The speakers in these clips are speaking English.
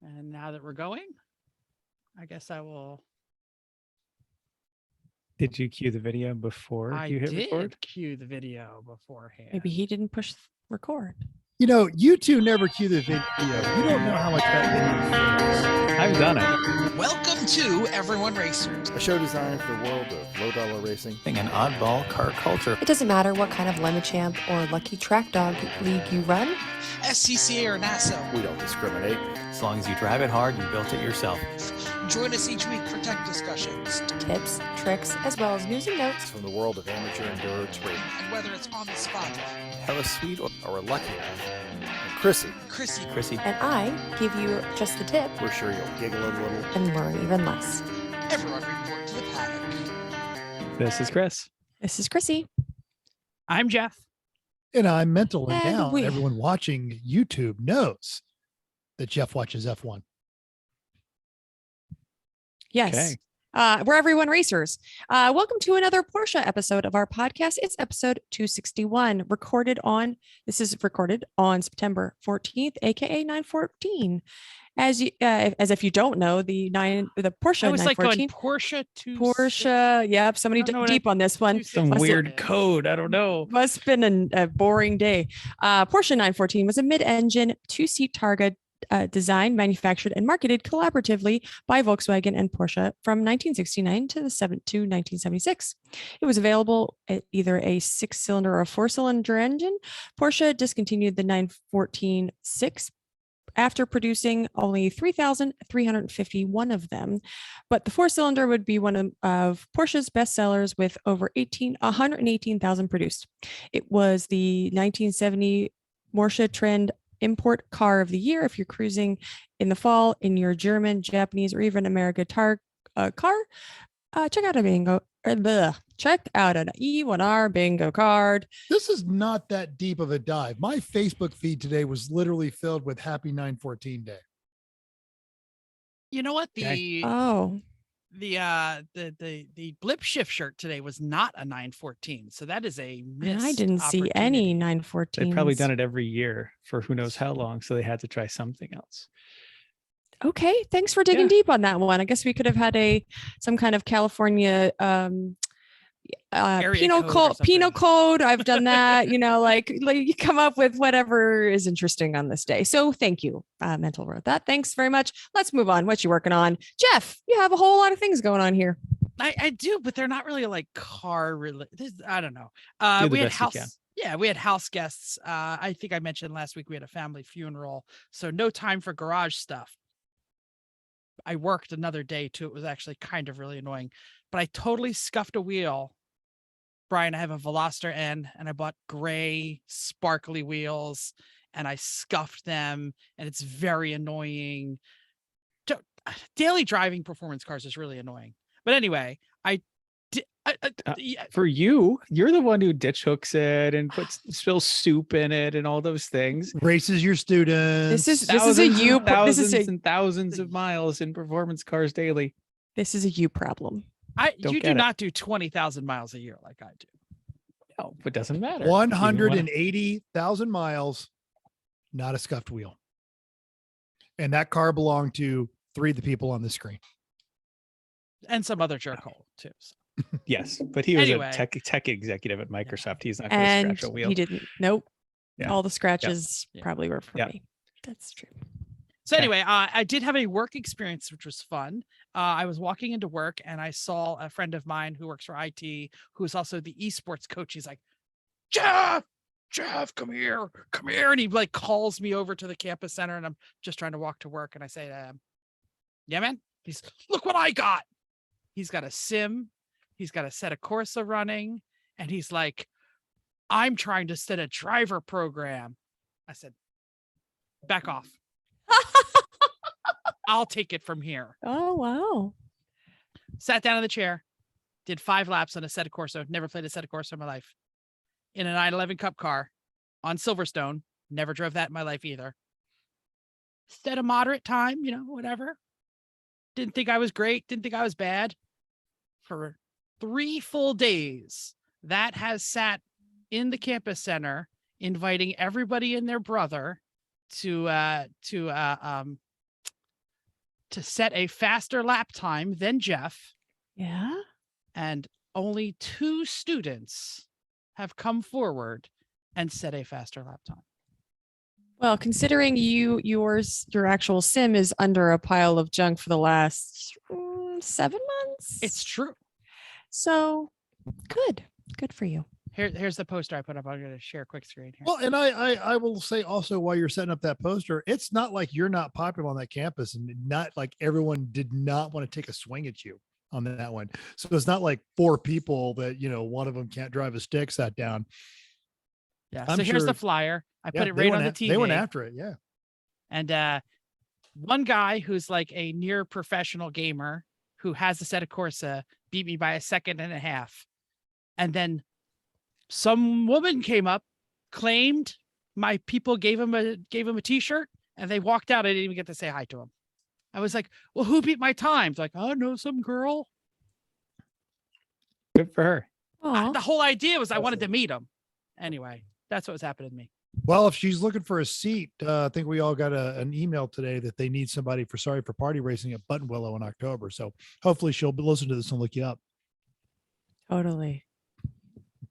And now that we're going, I guess I will. Did you cue the video before you hit record? I did cue the video beforehand. Maybe he didn't push record. You know, you two never cue the video. You don't know how much that video feels. I've done it. Welcome to Everyone Racers, a show designed for the world of low-dollar racing. An oddball car culture. It doesn't matter what kind of Lemon-Champ or Lucky Track Dog league you run. SCCA or NASA. We don't discriminate. As long as you drive it hard and built it yourself. Join us each week for tech discussions, tips, tricks, as well as news and notes from the world of amateur endurance racing. And whether it's on the spot, hella sweet or we're lucky enough. Chrissy. And I give you just the tip. We're sure you'll giggle a little and learn even less. Everyone report to the paddock. This is Chris. This is Chrissy. I'm Jeff. And I'm mental and And down. Everyone watching YouTube knows that Jeff watches F1. Yes. Okay. We're Everyone Racers. Welcome to another Porsche episode of our podcast. It's episode 261, recorded on September 14th, aka 914. As if you don't know, the Porsche I was 914. like going Porsche. Yep. Somebody dug deep on this one. Some weird code. I don't know. Must have been a boring day. Porsche 914 was a mid-engine two-seat Targa designed, manufactured, and marketed collaboratively by Volkswagen and Porsche from 1969 to 1976. It was available at either a 6-cylinder or a 4-cylinder engine. Porsche discontinued the 914-6 after producing only 3,351 of them, but the 4-cylinder would be one of Porsche's best sellers with over 118,000 produced. It was the 1970 Porsche Trend Import Car of the Year if you're cruising in the fall in your German, Japanese, or even American car. Check out an E1R bingo card. This is not that deep of a dive. My Facebook feed today was literally filled with Happy 914 Day. You know what? The blip shift shirt today was not a 914, so that is a missed I didn't see any 914. They've probably done it every year for who knows how long, so they had to try something else. Okay, thanks for digging deep on that one. I guess we could have had some kind of California penal code. I've done that. like you come up with whatever is interesting on this day. So thank you. Mental wrote that. Thanks very much. Let's move on. What you working on, Jeff? You have a whole lot of things going on here. I do, but they're not really like car related. I don't know. We had house. Yeah, we had house guests. I think I mentioned last week we had a family funeral, so no time for garage stuff. I worked another day too. It was actually kind of really annoying, but I totally scuffed a wheel. Brian, I have a Veloster N, and I bought gray sparkly wheels, and I scuffed them, and it's very annoying. Daily driving performance cars is really annoying. But anyway, for you're the one who ditch hooks it and spills soup in it and all those things. Races your students. This is a you. Thousands and thousands of miles in performance cars daily. This is a you problem. You do not do 20,000 miles a year like I do. No, it doesn't matter. 180,000 miles, not a scuffed wheel. And that car belonged to 3 of the people on the screen. And some other jerkhole too. So. Yes, but he was a tech executive at Microsoft. He's not going to scratch a wheel. He didn't. Nope. Yeah. All the scratches probably were for me. That's true. So anyway, I did have a work experience, which was fun. I was walking into work and I saw a friend of mine who works for IT, who is also the esports coach. He's like, Jeff, come here. And he like calls me over to the campus center, and I'm just trying to walk to work. And I say, yeah, man. He's, look what I got. He's got a sim. He's got a set of Corsa running. And he's like, I'm trying to set a driver program. I said, back off. I'll take it from here. Oh, wow. Sat down in the chair, did 5 laps on a set of Corsa. Never played a set of Corsa in my life. In a 911 Cup car on Silverstone. Never drove that in my life either. Set a moderate time, whatever. Didn't think I was great. Didn't think I was bad. For 3 full days, that has sat in the campus center, inviting everybody and their brother to to set a faster lap time than Jeff, Yeah. and only 2 students have come forward and set a faster lap time. Well, considering your actual sim is under a pile of junk for the last 7 months. It's true. So good for you. Here's the poster I put up. I'm going to share a quick screen here. Well, and I will say also, while you're setting up that poster, it's not like you're not popular on that campus, and not like everyone did not want to take a swing at you on that one. So it's not like 4 people that, one of them can't drive a stick sat down. Yeah. I'm So here's sure- the flyer. I put Yeah, it right on the TV. They went after it. Yeah. And one guy who's like a near professional gamer who has a set of Corsa beat me by a second and a half. And then some woman came up, claimed my people gave him a t-shirt, and they walked out. I didn't even get to say hi to him. I was like, well, who beat my times? Like, oh no, some girl. Good for her. The whole idea was I wanted to meet him. Anyway, that's what was happening to me. Well, if she's looking for a seat, I think we all got an email today that they need somebody for Sorry for Party Racing at Button Willow in October. So hopefully she'll listen to this and look you up. Totally.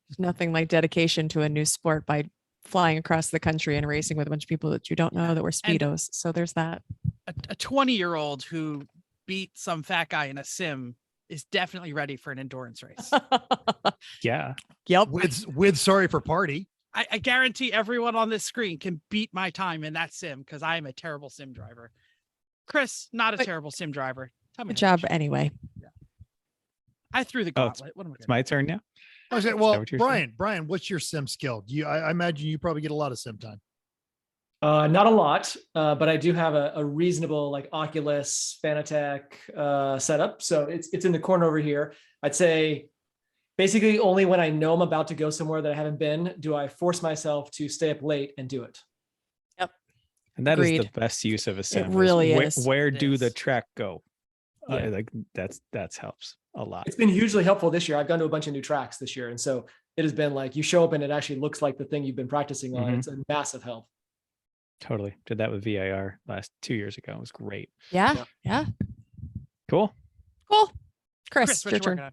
There's nothing like dedication to a new sport by flying across the country and racing with a bunch of people that you don't know that were speedos. So there's that. A 20-year-old who beat some fat guy in a sim is definitely ready for an endurance race. Yeah. Yep. With Sorry for Party. I guarantee everyone on this screen can beat my time in that sim because I am a terrible sim driver. Chris, not a terrible sim driver. Tell me. Good job anyway. Yeah. I threw the gauntlet. What am I It's my turn now. I said, Is well, that what you're saying? Brian, what's your sim skill? I imagine you probably get a lot of sim time. Not a lot, but I do have a reasonable like Oculus Fanatec setup. So it's in the corner over here. I'd say basically only when I know I'm about to go somewhere that I haven't been, do I force myself to stay up late and do it. And that is Agreed. the best use of a sim. really is. Where It do the is. track go? Yeah. Like that's helps a lot. It's been hugely helpful this year. I've gone to a bunch of new tracks this year. And so it has been like you show up and it actually looks like the thing you've been practicing on. Mhm. It's a massive help. Totally. Did that with VIR last 2 years ago. It was great. Yeah. Yeah. Cool. Cool. Chris, Chris, what your you turn. working on?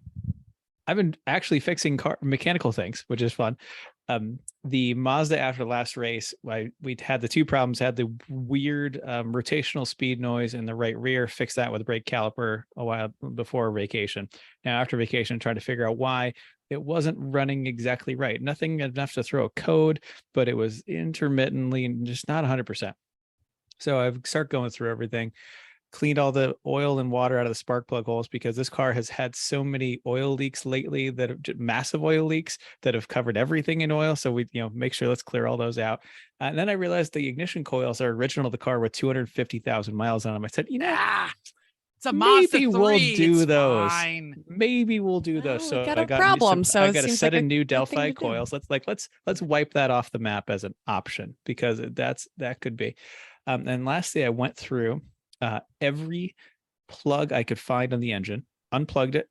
I've been actually fixing mechanical things, which is fun. The Mazda after the last race, we had the 2 problems, had the weird rotational speed noise in the right rear, fixed that with a brake caliper a while before vacation. Now after vacation, trying to figure out why it wasn't running exactly right. Nothing enough to throw a code, but it was intermittently and just not 100%. So I've started going through everything, cleaned all the oil and water out of the spark plug holes because this car has had so many oil leaks lately that have massive oil leaks that have covered everything in oil. So we, make sure let's clear all those out. And then I realized the ignition coils are original to the car with 250,000 miles on them. I said, It's a Mazda maybe 3. we'll do It's those. fine. Maybe we'll do those. Well, So we got I a got problem, so I it got a seems set like of a new good thing Delphi to do. coils. Let's wipe that off the map as an option because that could be. And lastly, I went through every plug I could find on the engine, unplugged it,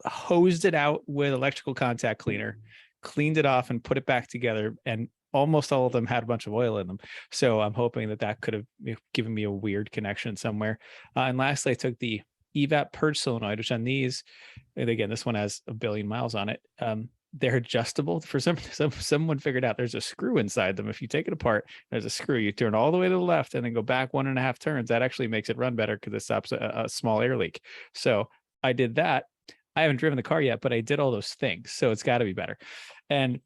hosed it out with electrical contact cleaner, cleaned it off and put it back together. And almost all of them had a bunch of oil in them. So I'm hoping that could have given me a weird connection somewhere. And lastly, I took the EVAP purge solenoid, which on these, and again, this one has 1 billion miles on it. They're adjustable. For someone figured out there's a screw inside them. If you take it apart, there's a screw. You turn all the way to the left and then go back 1.5 turns. That actually makes it run better because it stops a small air leak. So I did that. I haven't driven the car yet, but I did all those things. So it's got to be better. And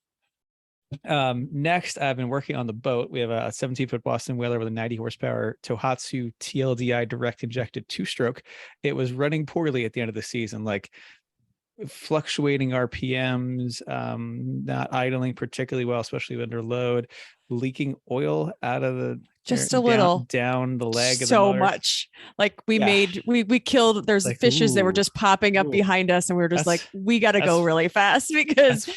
next, I've been working on the boat. We have a 17-foot Boston Whaler with a 90 horsepower Tohatsu TLDI direct injected 2-stroke. It was running poorly at the end of the season, like fluctuating RPMs, not idling particularly well, especially under load, leaking oil out of the Just a little down the leg of the so motor. much. Like we Yeah. killed, there's Like, fishes that were ooh, just popping up ooh. behind us and we were just like, That's- we got to go that's- really fast because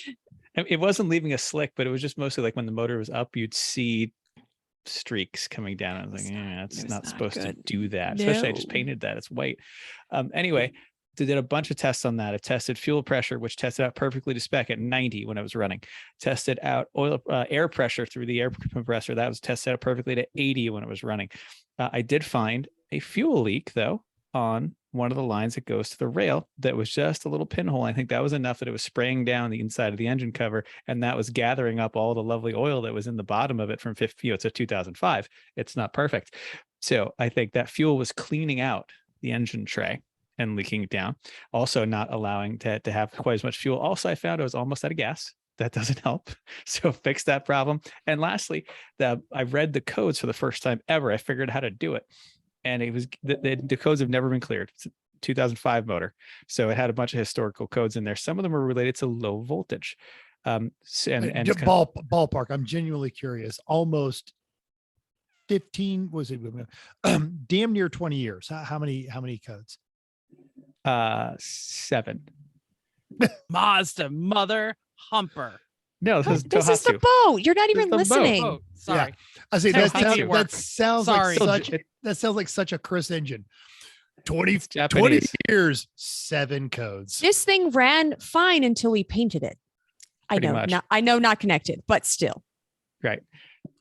It wasn't leaving a slick, but it was just mostly like when the motor was up, you'd see streaks coming down. I was like, It's it's not not supposed to good. do that. Especially I just No. painted that. It's white. Anyway, did a bunch of tests on that. I tested fuel pressure, which tested out perfectly to spec at 90 when I was running. Tested out air pressure through the air compressor. That was tested out perfectly to 80 when it was running. I did find a fuel leak though on one of the lines that goes to the rail that was just a little pinhole. I think that was enough that it was spraying down the inside of the engine cover, and that was gathering up all the lovely oil that was in the bottom of it from 50. It's a 2005. It's not perfect. So I think that fuel was cleaning out the engine tray and leaking it down, also not allowing to have quite as much fuel. Also, I found I was almost out of gas. That doesn't help. So fix that problem. And lastly, I read the codes for the first time ever. I figured out how to do it. And it was the codes have never been cleared. It's a 2005 motor. So it had a bunch of historical codes in there. Some of them are related to low voltage. And Ballpark. I'm genuinely curious. Almost 15, was it damn near 20 years. How many codes? 7. Mazda mother humper. No, this is the boat. You're not even listening. Oh, sorry. Yeah. I say Tell that me it sounds Sorry. like such a Chris engine. 20 Japanese. years, 7 codes. This thing ran fine until we painted it. Pretty much. I know, not connected, but still. Right.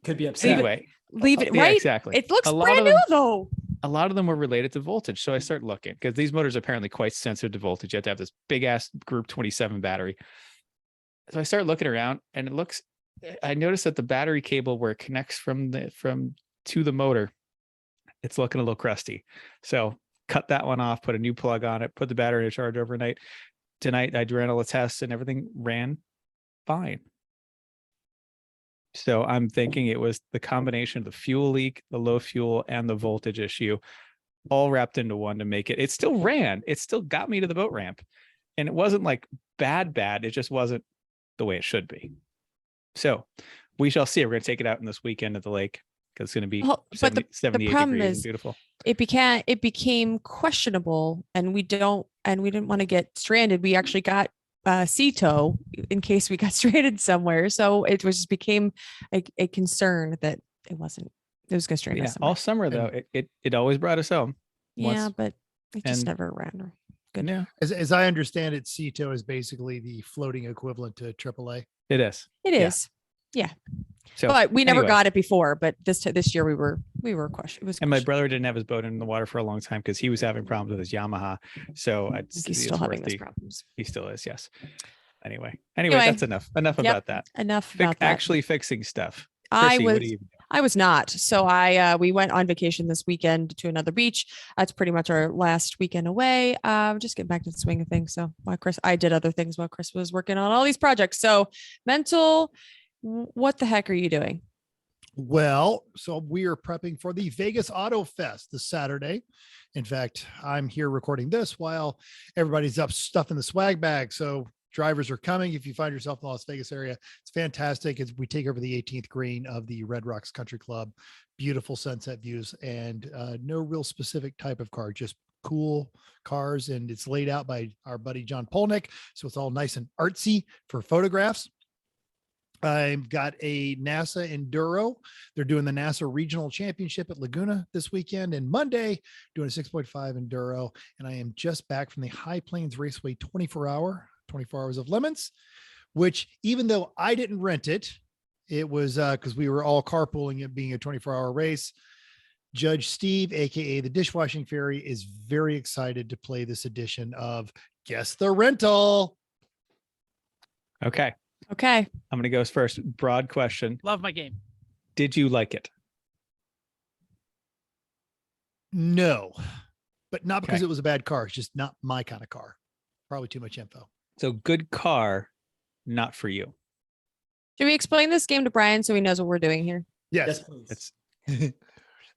Could be upset. Anyway, Leave it yeah, right. exactly. It looks A lot brand of new them- though. A lot of them were related to voltage. So I start looking because these motors are apparently quite sensitive to voltage. You have to have this big ass Group 27 battery. So I start looking around and I noticed that the battery cable where it connects to the motor, it's looking a little crusty. So cut that one off, put a new plug on it, put the battery in charge overnight. Tonight I ran all the tests and everything ran fine. So I'm thinking it was the combination of the fuel leak, the low fuel, and the voltage issue all wrapped into one to make it. It still ran. It still got me to the boat ramp. And it wasn't like bad. It just wasn't the way it should be. So we shall see. We're going to take it out in this weekend at the lake because it's going to be 78 problem degrees is and beautiful. It became questionable, and we didn't want to get stranded. We actually got sea tow in case we got stranded somewhere. So it became a concern that it was going to strand us somewhere. All summer though, it always brought us home. Yeah, but it just never ran. Good. Yeah, As I understand it, CETO is basically the floating equivalent to AAA. it is. It is. Yeah. So, but we never anyway. got it before. But this year we were questioned. It was And my questioned. brother didn't have his boat in the water for a long time because he was having problems with his Yamaha. So I think he's still having those problems. He still is, yes. Anyway, that's enough. Enough about that. Enough about that. Actually fixing stuff. Chrissy, what do you do? I was not. So we went on vacation this weekend to another beach. That's pretty much our last weekend away. Just getting back to the swing of things. So I did other things while Chris was working on all these projects. So mental, what the heck are you doing? Well, so we are prepping for the Vegas Auto Fest this Saturday. In fact, I'm here recording this while everybody's up stuffing the swag bag. So drivers are coming. If you find yourself in the Las Vegas area, it's fantastic. We take over the 18th green of the Red Rocks Country Club, beautiful sunset views, and no real specific type of car, just cool cars. And it's laid out by our buddy, John Polnick. So it's all nice and artsy for photographs. I've got a NASA Enduro. They're doing the NASA Regional Championship at Laguna this weekend, and Monday doing a 6.5 Enduro. And I am just back from the High Plains Raceway 24 Hours of Lemons, which even though I didn't rent it, it was because we were all carpooling it being a 24-hour race. Judge Steve, aka the Dishwashing Fairy, is very excited to play this edition of Guess the Rental. Okay. Okay. I'm going to go first. Broad question. Love my game. Did you like it? No, but not because Okay. it was a bad car. It's just not my kind of car. Probably too much info. So good car, not for you. Should we explain this game to Brian so he knows what we're doing here? Yes. please. It's So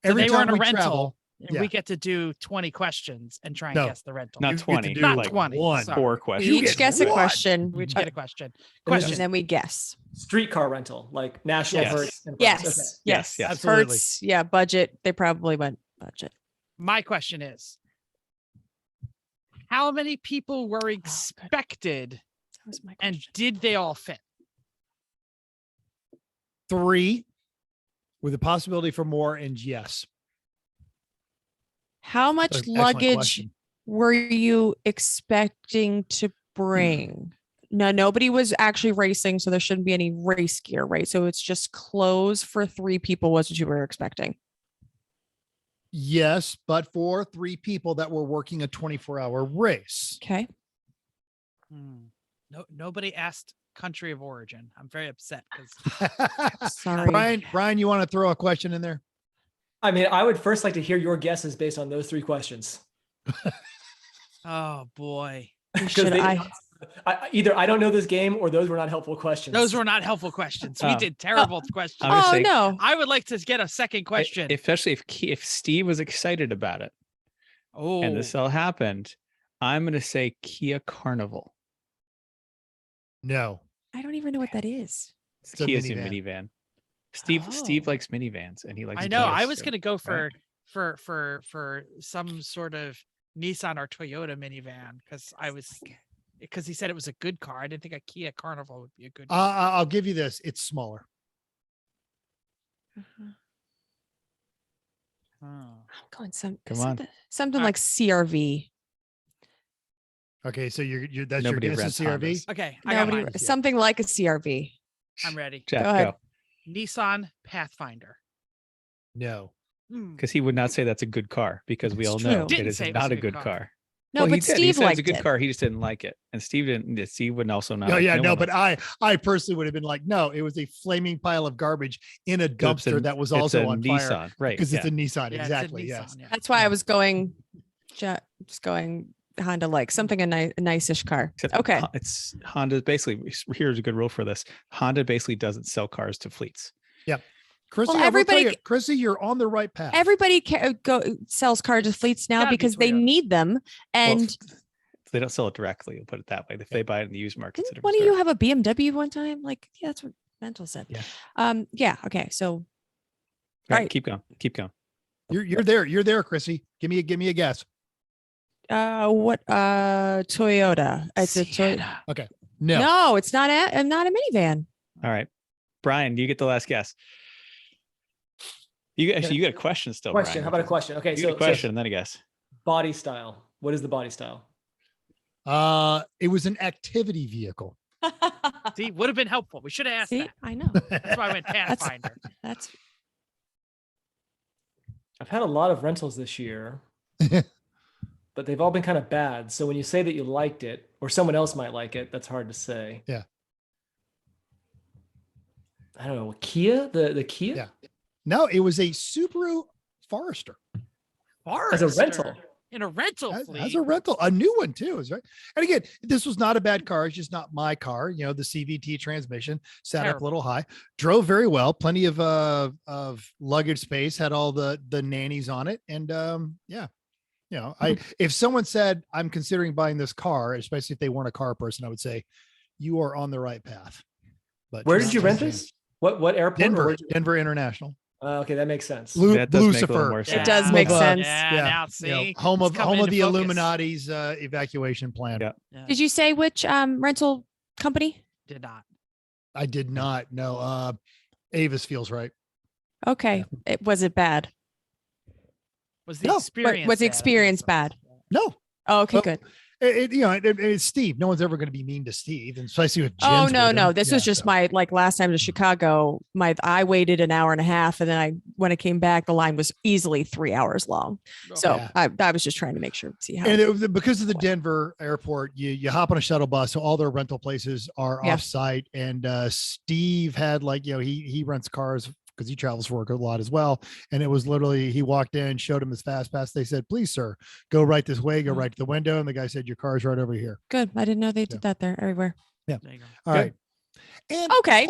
Every they were time in a we rental, travel, and yeah. we get to do 20 questions and try and No. guess the rental. not You get to 20, do Not like 20. one. Sorry. 4 We questions. You each get guess a one. question. We each get a question. And Question. And then we guess. Streetcar rental, like national Yes. Hertz and Yes. Hertz. Okay. Yes. Yes, absolutely. Hertz, yeah, budget. They probably went budget. My question is, how many people were expected That was my and question. did they all fit? 3 with a possibility for more. And yes. How much Excellent luggage question. were you expecting to bring? No, nobody was actually racing, so there shouldn't be any race gear, right? So it's just clothes for 3 people was what you were expecting. Yes, but for 3 people that were working a 24-hour race. Okay. No, nobody asked country of origin. I'm very upset because Sorry. Brian, you want to throw a question in there? I mean, I would first like to hear your guesses based on those 3 questions. oh boy, Should either I don't know this game or those were not helpful questions. those were not helpful questions. We Oh. did terrible questions. I'm gonna Oh say- no. I would like to get a second question. Especially if Steve was excited about it oh, and this all happened, I'm going to say Kia Carnival. No. I don't even know what that is. It's a Kia's minivan. a minivan. Steve Oh. likes minivans and he likes. I know. I Kias, was so- gonna go right? for some sort of Nissan or Toyota minivan because he said it was a good car. I didn't think a Kia Carnival would be a good. I'll give you this. It's smaller. Oh. I'm going Come on. something like CRV. Okay, so you're that's Nobody your guess is rents CRV. Hondas. Okay, I got mine. Something like a CRV. I'm ready. Jack, Go ahead. Nissan Pathfinder. No. Because he would not say that's a good car because we It's all know true. it Didn't is say it was not a a good good car. car. No, Well, but he did. He Steve said it's liked a good it. car. He just didn't like it, and Steve didn't. Steve wouldn't also not. Oh like it. yeah, no, one but would. I personally would have been like, no, it was a flaming pile of garbage in a It's dumpster a- that was it's also a on Nissan, fire right? because it's yeah. a Nissan. Yeah, Exactly. it's a Yes. Nissan, yeah. That's why I was going just going Honda like something a nice-ish car. Except Okay. It's Honda. Basically, here's a good rule for this: Honda basically doesn't sell cars to fleets. Chrissy, Well, I will tell everybody- you, Chrissy, you're on the right path. Everybody sells cars to fleets now gotta be because they Toyota. need them. Well, And they don't sell it directly. You'll put it that way. If they buy it in the used market, it's a didn't different one of story. you have a BMW one time? Like, yeah, that's what Mental said. Yeah. Yeah. Okay. So All right, right. keep going. Keep going. You're there. You're there, Chrissy. Give me a guess. what Toyota? It's a Toyota. Sienna. No. No, it's not a minivan. All right, Brian, you get the last guess. You got a question still. Question. Brian. How about a question? Okay. You So get a question and then a guess. body style. What is the body style? It was an activity vehicle. See, would have been helpful. We should have asked See, that. I know. That's why I went Pathfinder. That's I've had a lot of rentals this year, but they've all been kind of bad. So when you say that you liked it, or someone else might like it, that's hard to say. Yeah. I don't know. Kia, the Kia Yeah. No, it was a Subaru Forester. as a Forester. rental. In a rental As fleet. a rental, a new one too, is right. And again, this was not a bad car. It's just not my car. You know, the CVT transmission sat up a Terrible. little high, drove very well, plenty of luggage space, had all the nannies on it, and yeah, you know, if someone said I'm considering buying this car, especially if they weren't a car person, I would say you are on the right path. But Where just did you rent saying. this? What airport? or Denver, where'd you- Denver International. Okay, that makes sense. That does make a little Lucifer. more It sense. does make Home of, sense. Yeah, Yeah, now you see. know, home it's of coming the into focus. Illuminati's evacuation plan. Yeah. Yeah, Did you say which rental company? did not. I did not know. Avis feels right. Okay. Was it bad? Was the No, but experience was the bad? I think experience it's- bad? No, Oh, okay, Well, good. it's Steve. No one's ever going to be mean to Steve, and especially with Oh Jen's no, with no. him. This Yeah, was just so. my last time to Chicago. I waited an hour and a half, and then when I came back, the line was easily 3 hours long. So Yeah. I was just trying to make sure see how. And because of the Denver airport, you hop on a shuttle bus, so all their rental places are Yeah. off site. And Steve had he rents cars because he travels for work a lot as well. And it was literally he walked in, showed him his fast pass. They said, "Please, sir, go right this way, go right to the window." And the guy said, "Your car's right over here." Good. I didn't know they did that there everywhere. There you go. All Good. right. And Okay.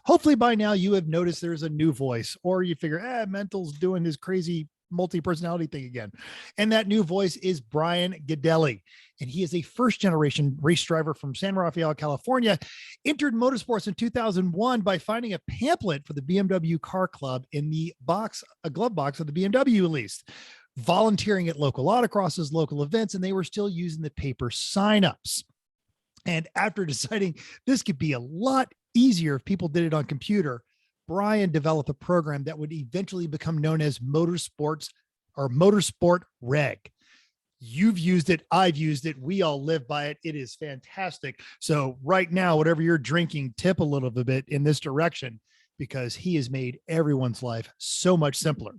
hopefully by now you have noticed there's a new voice, or you figure, Mental's doing his crazy multi-personality thing again. And that new voice is Brian Ghidinelli. And he is a first-generation race driver from San Rafael, California, entered motorsports in 2001 by finding a pamphlet for the BMW Car Club in the glove box of the BMW leased, volunteering at local autocrosses, local events, and they were still using the paper signups. And after deciding this could be a lot easier if people did it on computer, Brian developed a program that would eventually become known as MotorsportReg. You've used it. I've used it. We all live by it. It is fantastic. So right now, whatever you're drinking, tip a little bit in this direction, because he has made everyone's life so much simpler.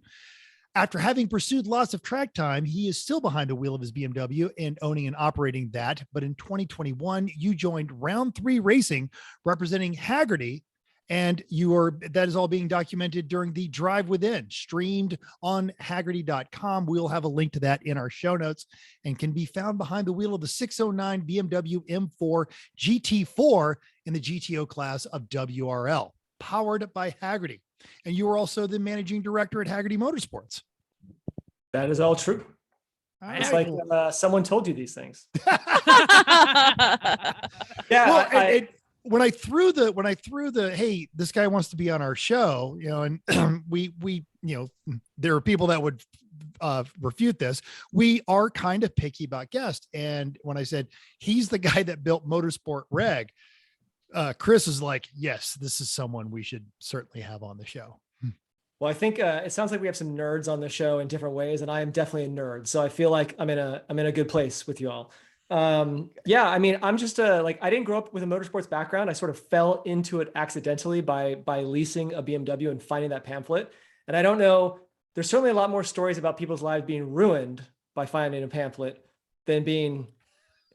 After having pursued lots of track time, he is still behind the wheel of his BMW and owning and operating that. But in 2021, you joined Round 3 Racing, representing Hagerty, and that is all being documented during the Drive Within, streamed on Hagerty.com. We'll have a link to that in our show notes, and can be found behind the wheel of the 609 BMW M4 GT4 in the GTO class of WRL, powered by Hagerty. And you are also the managing director at Hagerty Motorsports. That is all true. It's like someone told you these things. Yeah. Well, when I threw the, hey, this guy wants to be on our show, and we, there are people that would refute this. We are kind of picky about guests. And when I said, he's the guy that built MotorsportReg, Chris is like, yes, this is someone we should certainly have on the show. Well, I think it sounds like we have some nerds on the show in different ways, and I am definitely a nerd. So I feel like I'm in a good place with you all. Yeah, I mean, I'm just I didn't grow up with a motorsports background. I sort of fell into it accidentally by leasing a BMW and finding that pamphlet. And I don't know, there's certainly a lot more stories about people's lives being ruined by finding a pamphlet than being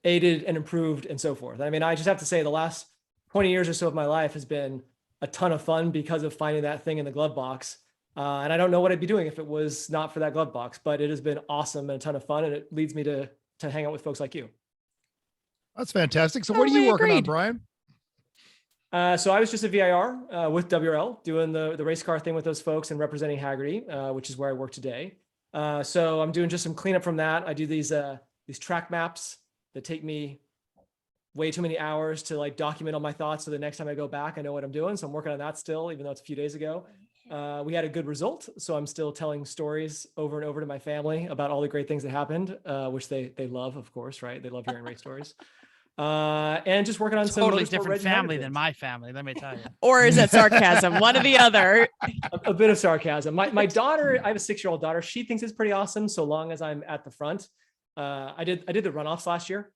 aided and improved and so forth. I mean, I just have to say the last 20 years or so of my life has been a ton of fun because of finding that thing in the glove box. And I don't know what I'd be doing if it was not for that glove box, but it has been awesome and a ton of fun. And it leads me to hang out with folks like you. That's fantastic. So what are you working on, Brian? So I was just a VIR with WRL doing the race car thing with those folks and representing Hagerty, which is where I work today. So I'm doing just some cleanup from that. I do these track maps that take me way too many hours to like document all my thoughts. So the next time I go back, I know what I'm doing. So I'm working on that still, even though it's a few days ago. We had a good result. So I'm still telling stories over and over to my family about all the great things that happened, which they love, of course, right? They love hearing race stories. And just working on some totally different family than my family, let me tell you. Or is that sarcasm? One or the other. A bit of sarcasm. My daughter, I have a 6-year-old daughter. She thinks it's pretty awesome so long as I'm at the front. I did the runoffs last year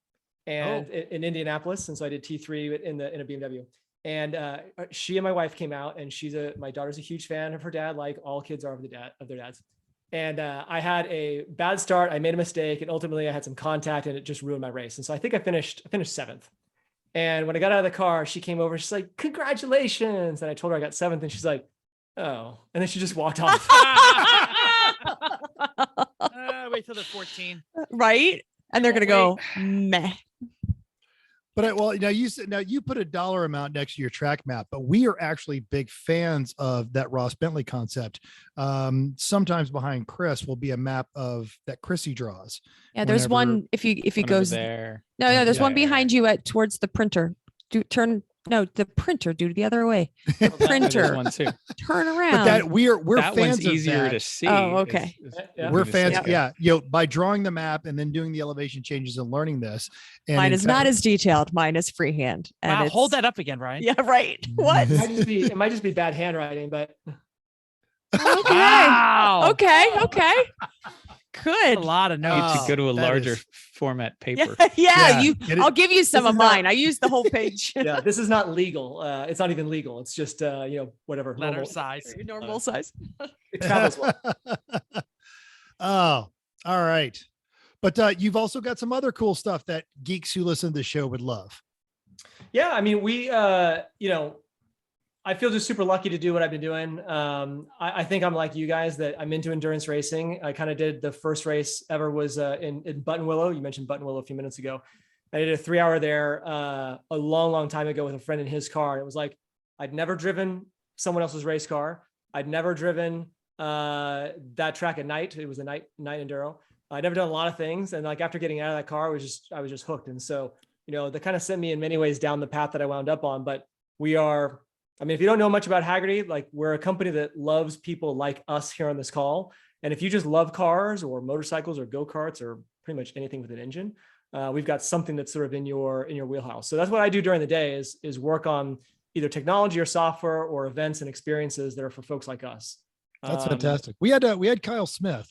and in Indianapolis, and so I did T3 in a BMW. And she and my wife came out, and my daughter's a huge fan of her dad, like all kids are of their dads. And I had a bad start. I made a mistake, and ultimately I had some contact, and it just ruined my race. And so I think I finished 7th. And when I got out of the car, she came over. She's like, "Congratulations!" And I told her I got 7th, and she's like, "Oh!" And then she just walked off. Wait till they're 14, right? And they're gonna go meh. But now you put a dollar amount next to your track map, but we are actually big fans of that Ross Bentley concept. Sometimes behind Chris will be a map of that Chrissy draws. Yeah, there's one if you goes there. No, there's one behind you towards the printer. The printer, the other way. The printer. One too. Turn around. But that we're that fans one's of easier that. to see. Oh, okay. We're fans. Yeah. By drawing the map and then doing the elevation changes and learning this. And mine is not as detailed. Mine is freehand. And hold that up again, Ryan. Yeah, right. What? It might just be bad handwriting, but. Okay. Wow. Okay. Good. A lot of notes. To go to a larger format paper. Yeah. I'll give you some of mine. I used the whole page. Yeah, this is not legal. It's not even legal. It's just whatever. Letter size. Normal size. It travels well. Oh, all right. But you've also got some other cool stuff that geeks who listen to the show would love. Yeah, I mean, we I feel just super lucky to do what I've been doing. I think I'm like you guys, that I'm into endurance racing. I kind of did the first race ever was in Buttonwillow. You mentioned Buttonwillow a few minutes ago. I did a 3-hour there a long time ago with a friend in his car. And it was like, I'd never driven someone else's race car. I'd never driven that track at night. It was a night enduro. I'd never done a lot of things. And like after getting out of that car, I was just hooked. And so, that kind of sent me in many ways down the path that I wound up on. But if you don't know much about Hagerty, like we're a company that loves people like us here on this call. And if you just love cars or motorcycles or go-karts or pretty much anything with an engine, we've got something that's sort of in your wheelhouse. So that's what I do during the day is work on either technology or software or events and experiences that are for folks like us. That's fantastic. We had Kyle Smith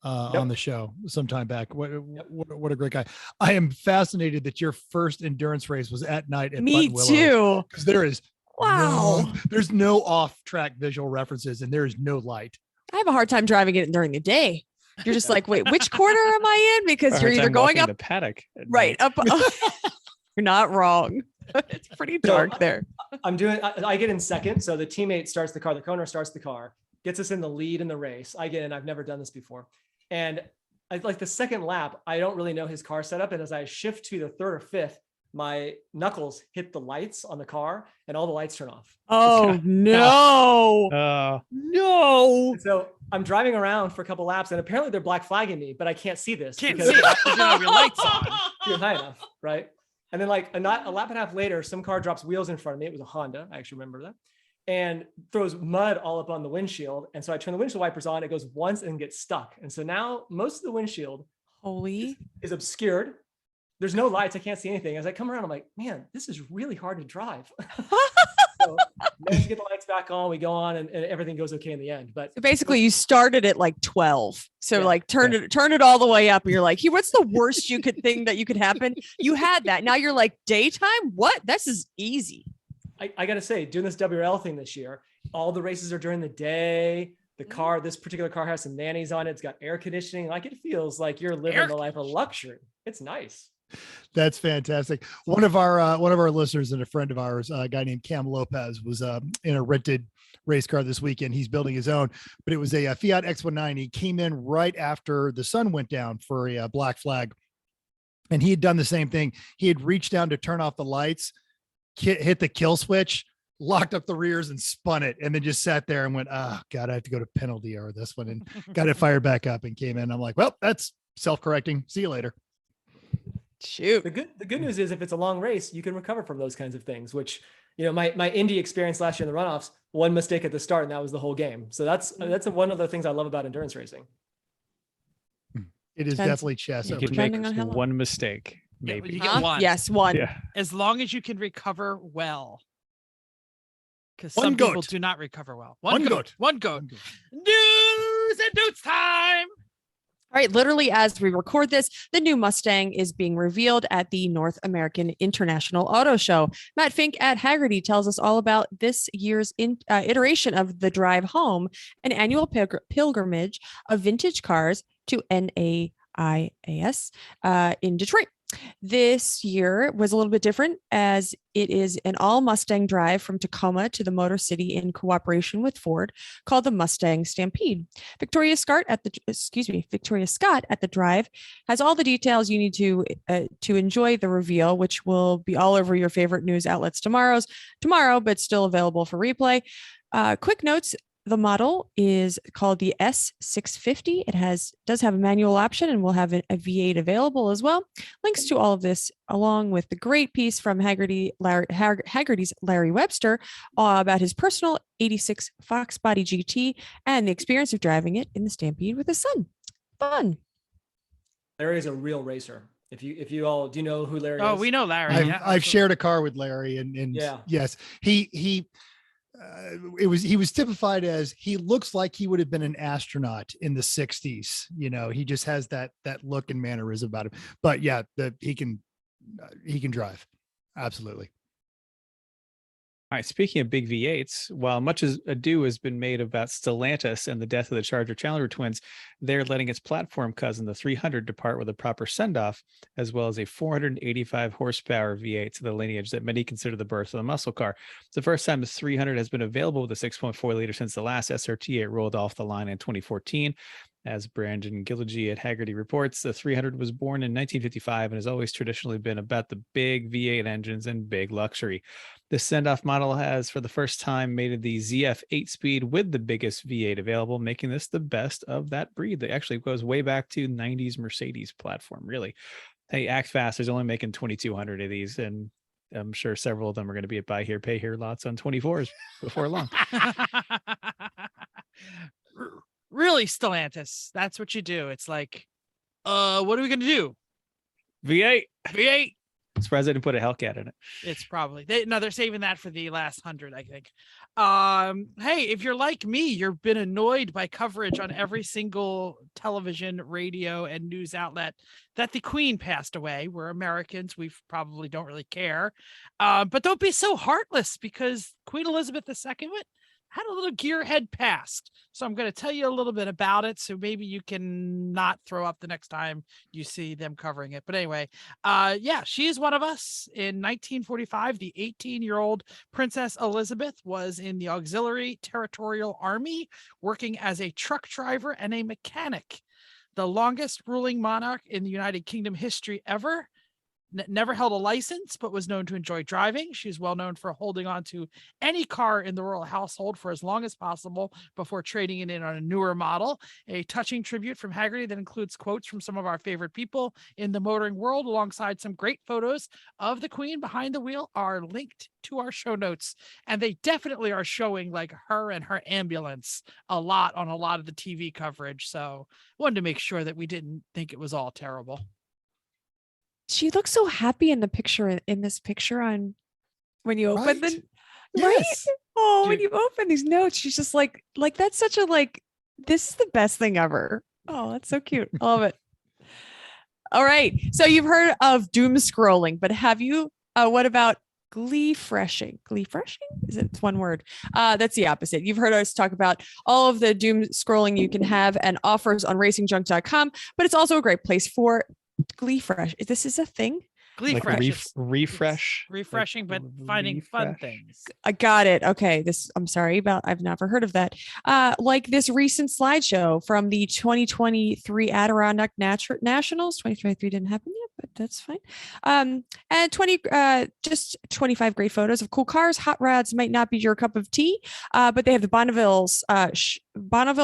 on the show some time back. What a great guy. I am fascinated that your first endurance race was at night at Me Buttonwillow, too. because there is Wow. there's no off-track visual references and there is no light I have a hard time driving it during the day. You're just like, wait, which corner am I in? Because you're either going up the paddock. right up. You're not wrong. It's pretty dark there. I get in second. So the teammate starts the car, the owner starts the car, gets us in the lead in the race. I get in, I've never done this before. And like the second lap, I don't really know his car setup. And as I shift to the third or fifth, my knuckles hit the lights on the car and all the lights turn off. Oh no. No. So I'm driving around for a couple laps and apparently they're black flagging me, but I can't see this. Can't because see it 'cause you don't have your lights on. you're high enough, right? And then like a lap and a half later, some car drops wheels in front of me. It was a Honda. I actually remember that. And throws mud all up on the windshield. And so I turn the windshield wipers on. It goes once and gets stuck. And so now most of the windshield is obscured. There's no lights. I can't see anything. As I come around, I'm like, man, this is really hard to drive. So managed to get the lights back on. We go on and everything goes okay in the end. But so basically you started at like 12. So Yeah. like turn it all the way up. And you're like, hey, what's the worst you could think that you could happen? You had that. Now you're like, daytime? What? This is easy. I got to say, doing this WRL thing this year, all the races are during the day. The car, this particular car has some nannies on it. It's got air conditioning. Like it feels like you're living the life of luxury. It's nice. That's fantastic. One of our listeners and a friend of ours, a guy named Cam Lopez, was in a rented race car this weekend. He's building his own, but it was a Fiat X190. He came in right after the sun went down for a black flag, and he had done the same thing. He had reached down to turn off the lights, hit the kill switch, locked up the rears and spun it, and then just sat there and went, oh God, I have to go to penalty or this one, and got it fired back up and came in. I'm like, well, that's self-correcting. See you later. Shoot. The good news is if it's a long race, you can recover from those kinds of things, which, you know, my Indy experience last year in the runoffs, one mistake at the start and that was the whole game. So that's one of the things I love about endurance racing. It is definitely chess. You can make one mistake, maybe. You get one. Yes, one. Yeah. As long as you can recover well. Because One some goat. people do not recover well. One goat. One goat. News and notes time. All right, literally as we record this, the new Mustang is being revealed at the North American International Auto Show. Matt Fink at Hagerty tells us all about this year's iteration of the Drive Home, an annual pilgrimage of vintage cars to NAIAS in Detroit. This year was a little bit different as it is an all Mustang drive from Tacoma to the Motor City in cooperation with Ford called the Mustang Stampede. Victoria Scott at the drive has all the details you need to enjoy the reveal, which will be all over your favorite news outlets tomorrow, but still available for replay. Quick notes. The model is called the S650. It does have a manual option and will have a V8 available as well. Links to all of this, along with the great piece from Hagerty's Larry Webster about his personal 86 Fox Body GT and the experience of driving it in the Stampede with his son. Fun. Larry is a real racer. If you all do you know who Larry is? Oh, we know Larry. I've shared a car with Larry, and yeah. Yes, he was typified as he looks like he would have been an astronaut in the 60s. You know, he just has that look and mannerism about him. But yeah, he can drive. Absolutely. All right. Speaking of big V8s, while much ado has been made about Stellantis and the death of the Charger Challenger twins, they're letting its platform cousin, the 300, depart with a proper send-off, as well as a 485 horsepower V8 to the lineage that many consider the birth of the muscle car. It's the first time the 300 has been available with a 6.4 liter since the last SRT8 rolled off the line in 2014. As Brian Ghidinelli at Hagerty reports, the 300 was born in 1955 and has always traditionally been about the big V8 engines and big luxury. This send-off model has, for the first time, mated the ZF 8-speed with the biggest V8 available, making this the best of that breed. That actually goes way back to 90s Mercedes platform, really. Hey, act fast. There's only making 2,200 of these, and I'm sure several of them are going to be at buy here, pay here lots on 24s before long. Really, Stellantis. That's what you do. It's like, what are we going to do? V8. V8. I'm surprised they didn't put a Hellcat in it. It's probably they're saving that for the last 100, I think. Hey, if you're like me, you've been annoyed by coverage on every single television, radio, and news outlet that the Queen passed away. We're Americans. We probably don't really care. But don't be so heartless, because Queen Elizabeth II had a little gearhead past. So I'm going to tell you a little bit about it. So maybe you can not throw up the next time you see them covering it. But anyway, yeah, she is one of us. In 1945, the 18-year-old Princess Elizabeth was in the Auxiliary Territorial Army, working as a truck driver and a mechanic. The longest ruling monarch in the United Kingdom history ever. Never held a license, but was known to enjoy driving. She's well known for holding on to any car in the royal household for as long as possible before trading it in on a newer model. A touching tribute from Hagerty that includes quotes from some of our favorite people in the motoring world, alongside some great photos of the Queen behind the wheel, are linked to our show notes. And they definitely are showing like her and her ambulance a lot on a lot of the TV coverage. So wanted to make sure that we didn't think it was all terrible. She looks so happy in the picture, in this picture on when you open the right. Oh, when you open these notes, she's just like that's such a this is the best thing ever. Oh, that's so cute. I love it. All right. So you've heard of doom scrolling, but have you what about glee freshing? Glee freshing? It's one word. That's the opposite. You've heard us talk about all of the doom scrolling you can have and offers on racingjunk.com, but it's also a great place for Glee Fresh. This is a thing. Glee like Fresh. Refresh. Refreshing, but finding fun things. I got it. Okay. I'm sorry about, I've never heard of that. Like this recent slideshow from the 2023 Adirondack Nationals. 2023 didn't happen yet, but that's fine. And just 25 great photos of cool cars. Hot rods might not be your cup of tea, but they have the Bonneville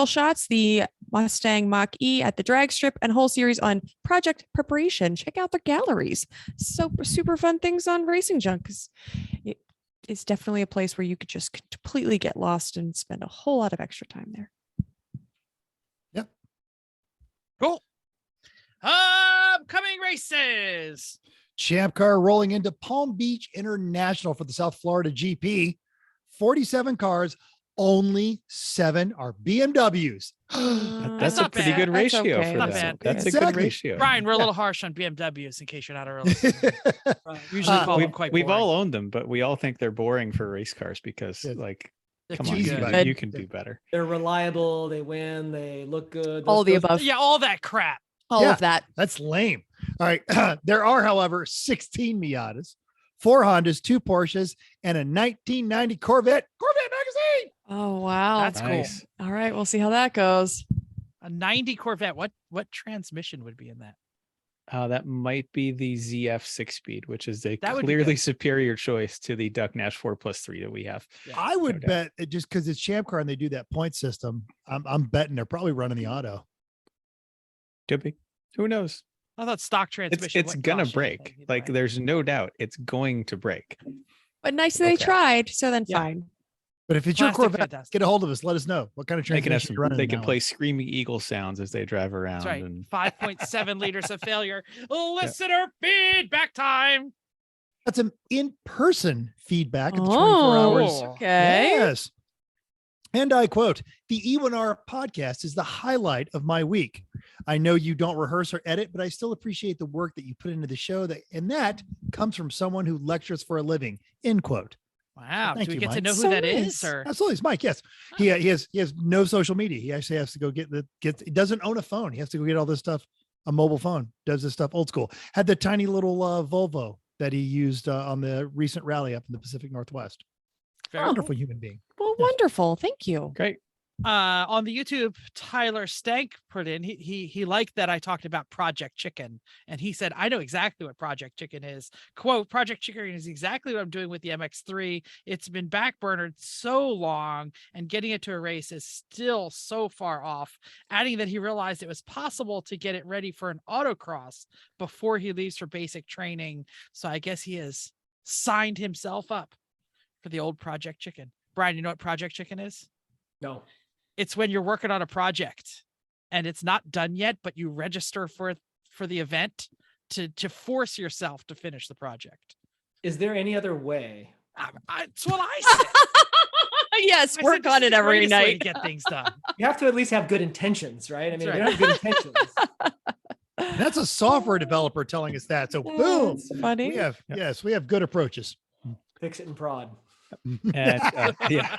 shots, the Mustang Mach-E at the drag strip, and whole series on project preparation. Check out their galleries. So super fun things on Racing Junk, because it's definitely a place where you could just completely get lost and spend a whole lot of extra time there. Yep. Cool. Upcoming races. Champ car rolling into Palm Beach International for the South Florida GP. 47 cars. Only 7 are BMWs. That's a pretty good ratio for that. That's a good ratio. Brian, we're a little harsh on BMWs in case you're not a real listener. Usually call them quite boring. We've all owned them, but we all think they're boring for race cars because come on, you can do better. They're reliable. They win. They look good. All the above. Yeah, all that crap. All of that. That's lame. All right. There are, however, 16 Miatas, 4 Hondas, 2 Porsches, and a 1990 Corvette magazine. Oh, wow. That's nice. cool. All right. We'll see how that goes. A 90 Corvette. What transmission would be in that? That might be the ZF 6-speed, which is a That would be clearly good. superior choice to the Duck Nash 4+3 that we have. Yeah. I would bet it just because it's Champ car and they do that point system. I'm betting they're probably running the auto. Could be. Who knows? I thought stock transmission. It's gonna break. Like there's no doubt it's going to break. But nice that they tried. So then fine. But if it's your Corvette, get a hold of us. Let us know what kind of transmission you're running. They can play screaming eagle sounds as they drive around. That's right. And 5.7 liters of failure. Listener feedback time. That's an in-person feedback at the 24 hours. Okay. Yes. And I quote, the E1R podcast is the highlight of my week. I know you don't rehearse or edit, but I still appreciate the work that you put into the show, and that comes from someone who lectures for a living, end quote. Wow. Thank Do we you, get to Mike. know who So that nice. is? Or Absolutely. It's Mike. Yes. He has no social media. He actually has to go he doesn't own a phone. He has to go get all this stuff, a mobile phone, does this stuff old school. Had the tiny little Volvo that he used on the recent rally up in the Pacific Northwest. Wonderful human being. Well, wonderful. Thank you. great. on the YouTube, Tyler Stank put in, he liked that I talked about Project Chicken, and he said, I know exactly what Project Chicken is. Quote, Project Chicken is exactly what I'm doing with the MX3. It's been backburnered so long, and getting it to a race is still so far off. Adding that he realized it was possible to get it ready for an autocross before he leaves for basic training. So I guess he has signed himself up for the old Project Chicken. Brian, you know what Project Chicken is? No. It's when you're working on a project and it's not done yet, but you register for the event to force yourself to finish the project. Is there any other way? That's what I said. Yes, I work said, on "This is it the every greatest way to night. get things done. You have to at least have good intentions, right? I mean, That's if you don't have good intentions. That's a software developer telling us that. So boom. That's funny. We have good approaches. Fix it and prod. And yeah.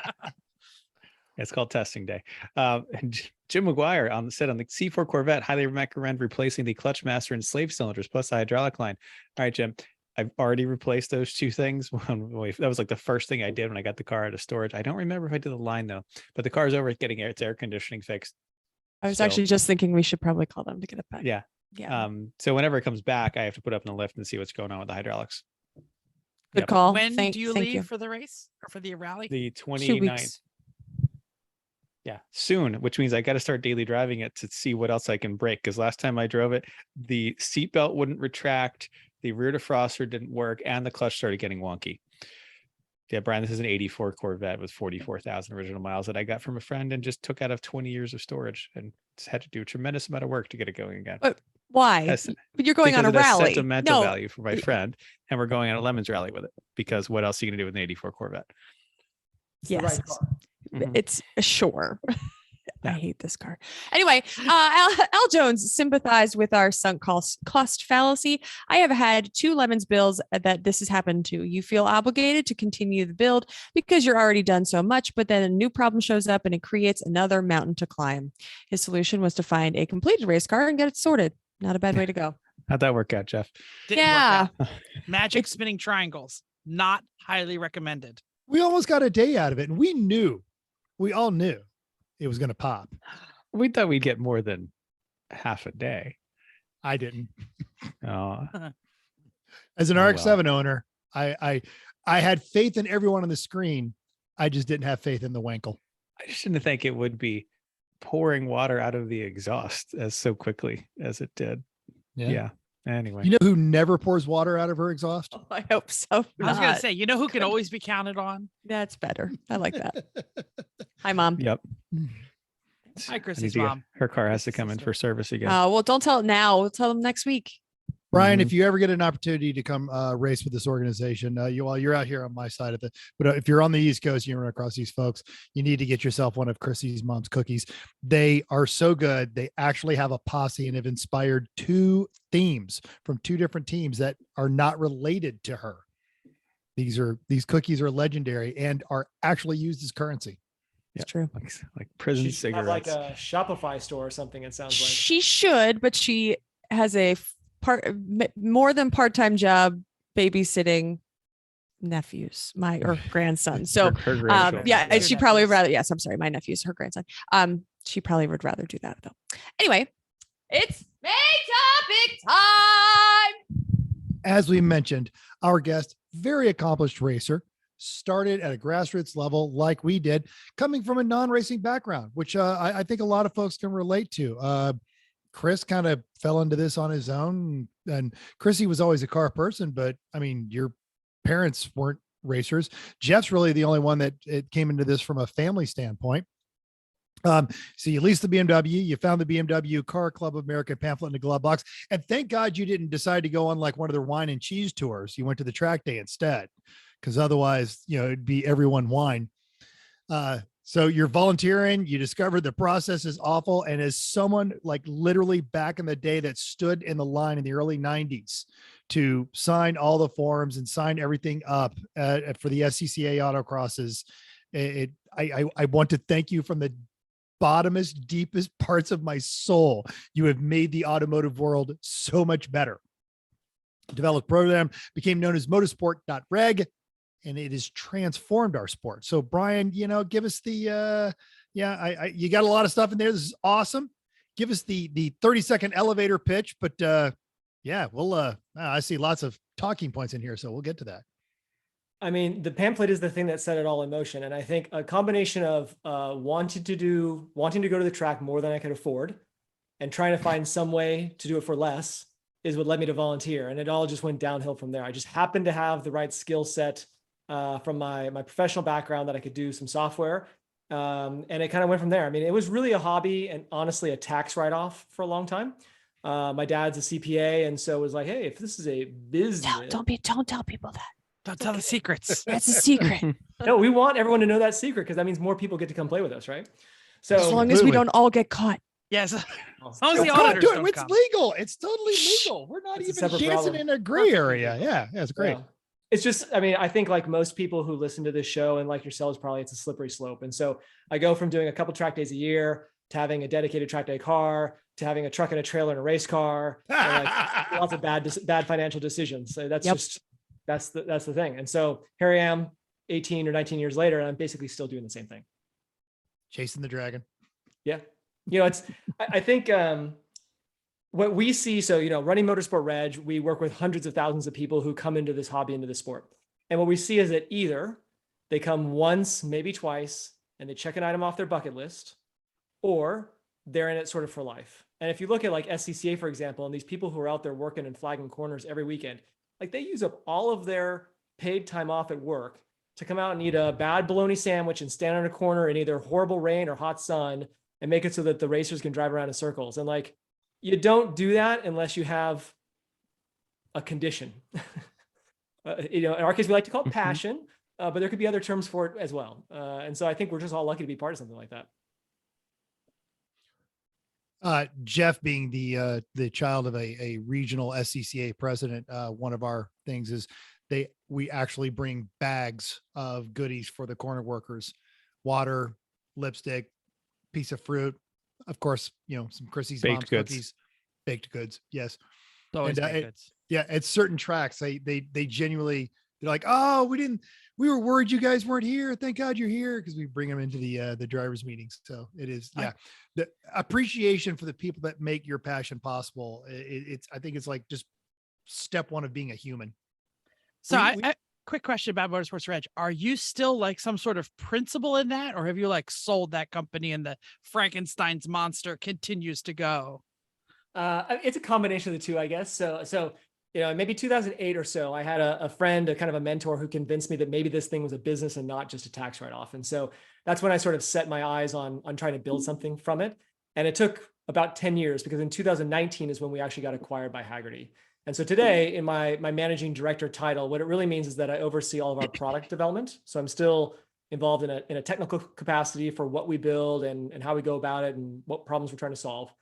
It's called testing day. Jim McGuire said on the C4 Corvette, highly recommend replacing the clutch master and slave cylinders plus the hydraulic line. All right, Jim, I've already replaced those two things. That was like the first thing I did when I got the car out of storage. I don't remember if I did the line though, but the car's over getting its air conditioning fixed. I was actually just thinking we should probably call them to get it back. Yeah. Yeah. So whenever it comes back, I have to put up in the lift and see what's going on with the hydraulics. Good call. When do you thank leave for the race or for the rally? The 2 29th. weeks. Yeah, soon, which means I got to start daily driving it to see what else I can break. Because last time I drove it, the seatbelt wouldn't retract, the rear defroster didn't work, and the clutch started getting wonky. Yeah, Brian, this is an 84 Corvette with 44,000 original miles that I got from a friend and just took out of 20 years of storage and had to do a tremendous amount of work to get it going again. Why? But you're going on a Because of the rally. sentimental value for my friend, and we're going on a Lemons rally with it. Because what else are you going to do with an 84 Corvette? It's the Yes. right car. It's sure. I hate this car. Anyway, Al Jones sympathized with our sunk cost fallacy. I have had 2 Lemons bills that this has happened to. You feel obligated to continue the build because you're already done so much, but then a new problem shows up and it creates another mountain to climb. His solution was to find a completed race car and get it sorted. Not a bad way to go. How'd that work out, Jeff? Didn't Yeah. work out. Magic spinning triangles, not highly recommended. We almost got a day out of it, and we all knew it was going to pop. We thought we'd get more than half a day. I didn't. Oh, As an Oh, RX-7 owner, I had faith in everyone on the screen. I just didn't have faith in the Wankel. I just didn't think it would be pouring water out of the exhaust as so quickly as it did. Yeah. Anyway, You know who never pours water out of her exhaust? Oh, I hope so. I was going Not. to say, you know who can always be counted on? That's better. I like that. Hi, Mom. yep. Hi, I need Chrissy's to get- mom. Her car has to come in for service again. Well, don't tell it now. We'll tell them next week. Brian, if you ever get an opportunity to come race with this organization, while you're out here on my side of it, but if you're on the East Coast, you run across these folks, you need to get yourself one of Chrissy's mom's cookies. They are so good. They actually have a posse and have inspired 2 themes from 2 different teams that are not related to her. These cookies are legendary and are actually used as currency. It's true. like prison She should have cigarettes. like a Shopify store or something. It sounds like. She should, but she has a more than part-time job babysitting nephews, or grandson. So Her grandchildren. yeah, Her she probably nephews. rather, yes, I'm sorry, my nephew's her grandson. She probably would rather do that though. Anyway, it's main topic time. As we mentioned, our guest, very accomplished racer, started at a grassroots level like we did, coming from a non-racing background, which I think a lot of folks can relate to. Chris kind of fell into this on his own, and Chrissy was always a car person, but I mean, your parents weren't racers. Jeff's really the only one that it came into this from a family standpoint. So you leased the BMW, you found the BMW Car Club of America pamphlet in the glove box, and thank God you didn't decide to go on like one of their wine and cheese tours. You went to the track day instead, because otherwise, it'd be everyone wine. So you're volunteering, you discovered the process is awful. And as someone like literally back in the day that stood in the line in the early 90s to sign all the forms and sign everything up for the SCCA autocrosses, I want to thank you from the bottomest, deepest parts of my soul. You have made the automotive world so much better. Developed program became known as motorsport.reg, and it has transformed our sport. So Brian, give us the, you got a lot of stuff in there. This is awesome. Give us the 30-second elevator pitch, but I see lots of talking points in here, so we'll get to that. I mean, the pamphlet is the thing that set it all in motion. And I think a combination of wanting to go to the track more than I could afford and trying to find some way to do it for less is what led me to volunteer. And it all just went downhill from there. I just happened to have the right skill set from my professional background that I could do some software. And it kind of went from there. I mean, it was really a hobby and honestly a tax write-off for a long time. My dad's a CPA. And so it was like, hey, if this is a business. Don't tell people that. Don't tell the secrets. That's a secret. No, we want everyone to know that secret because that means more people get to come play with us, right? So As long as we don't all get caught. Yes. As long as the Don't auditors do it. don't It's come. legal. It's totally legal. We're not It's a even separate dancing problem. in a gray area. Yeah, it's great. Yeah. it's just, I mean, I think like most people who listen to this show and like yourselves, probably it's a slippery slope. And so I go from doing a couple track days a year to having a dedicated track day car to having a truck and a trailer and a race car, and like lots of bad financial decisions. So that's just, that's the thing. And so here I am 18 or 19 years later, and I'm basically still doing the same thing. Chasing the dragon. Yeah. You know, it's, I think, what we see, so, you know, running MotorsportReg, we work with hundreds of thousands of people who come into this hobby, into the sport. And what we see is that either they come once, maybe twice, and they check an item off their bucket list, or they're in it sort of for life. And if you look at like SCCA, for example, and these people who are out there working and flagging corners every weekend, like they use up all of their paid time off at work to come out and eat a bad bologna sandwich and stand on a corner in either horrible rain or hot sun and make it so that the racers can drive around in circles. And like, you don't do that unless you have a condition. You know, in our case, we like to call it passion, but there could be other terms for it as well. And so I think we're just all lucky to be part of something like that. Jeff, being the child of a regional SCCA president, one of our things is we actually bring bags of goodies for the corner workers: water, lipstick, piece of fruit, of course, you know, some Chrissy's mom's cookies, baked goods. Yes. It's always baked goods. Yeah. At certain tracks, they genuinely, they're like, oh, we were worried you guys weren't here. Thank God you're here. Cause we bring them into the drivers meetings. So it is, the appreciation for the people that make your passion possible. I think it's like just step one of being a human. So quick question about MotorsportReg. Are you still like some sort of principal in that, or have you like sold that company and the Frankenstein's monster continues to go? It's a combination of the two, I guess. So, you know, maybe 2008 or so, I had a friend, a kind of a mentor who convinced me that maybe this thing was a business and not just a tax write-off. And so that's when I sort of set my eyes on trying to build something from it. And it took about 10 years, because in 2019 is when we actually got acquired by Hagerty. And so today, in my managing director title, what it really means is that I oversee all of our product development. So I'm still involved in a technical capacity for what we build and how we go about it and what problems we're trying to solve.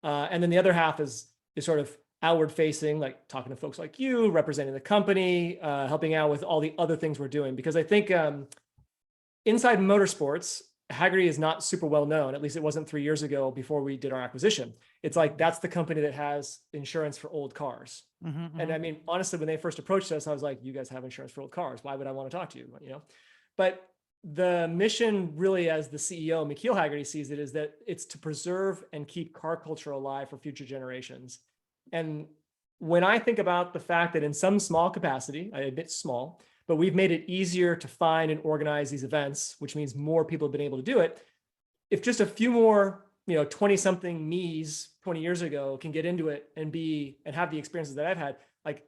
And then the other half is sort of outward facing, like talking to folks like you, representing the company, helping out with all the other things we're doing. Because I think inside motorsports, Hagerty is not super well known. At least it wasn't 3 years ago before we did our acquisition. It's like, that's the company that has insurance for old cars. And I mean, honestly, when they first approached us, I was like, you guys have insurance for old cars. Why would I want to talk to you? You know, but the mission really, as the CEO, McKeel Hagerty, sees it, is that it's to preserve and keep car culture alive for future generations. And when I think about the fact that in some small capacity, I admit small, but we've made it easier to find and organize these events, which means more people have been able to do it. If just a few more, 20 something me's 20 years ago can get into it and have the experiences that I've had, like,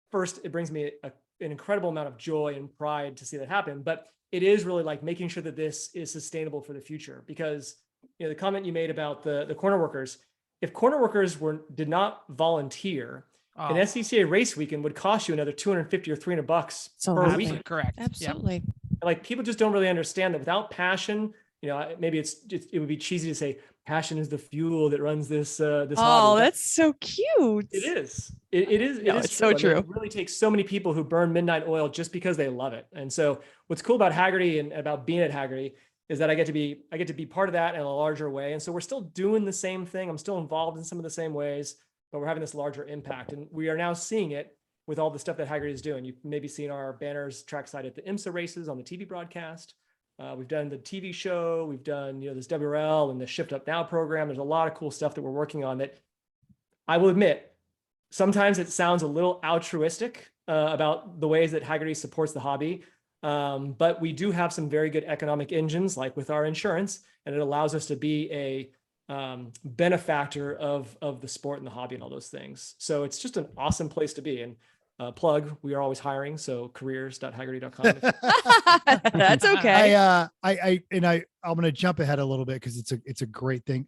first, it brings me an incredible amount of joy and pride to see that happen. But it is really like making sure that this is sustainable for the future, because, the comment you made about the corner workers, if corner workers did not volunteer, an SCCA race weekend would cost you another $250 or $300 per week. Correct. Absolutely. Yep. Like, people just don't really understand that without passion, maybe it would be cheesy to say passion is the fuel that runs this hobby. Oh, that's so cute. It is. It is. No, it's so true. It really takes so many people who burn midnight oil just because they love it. And so what's cool about Hagerty and about being at Hagerty is that I get to be part of that in a larger way. And so we're still doing the same thing. I'm still involved in some of the same ways, but we're having this larger impact. And we are now seeing it with all the stuff that Hagerty is doing. You've maybe seen our banners trackside at the IMSA races on the TV broadcast. We've done the TV show. We've done, this WRL and the Shift Up Now program. There's a lot of cool stuff that we're working on that, I will admit, sometimes it sounds a little altruistic about the ways that Hagerty supports the hobby. But we do have some very good economic engines, like with our insurance, and it allows us to be a benefactor of the sport and the hobby and all those things. So it's just an awesome place to be. And plug, we are always hiring. So careers.hagerty.com. That's okay. I'm going to jump ahead a little bit because it's a great thing.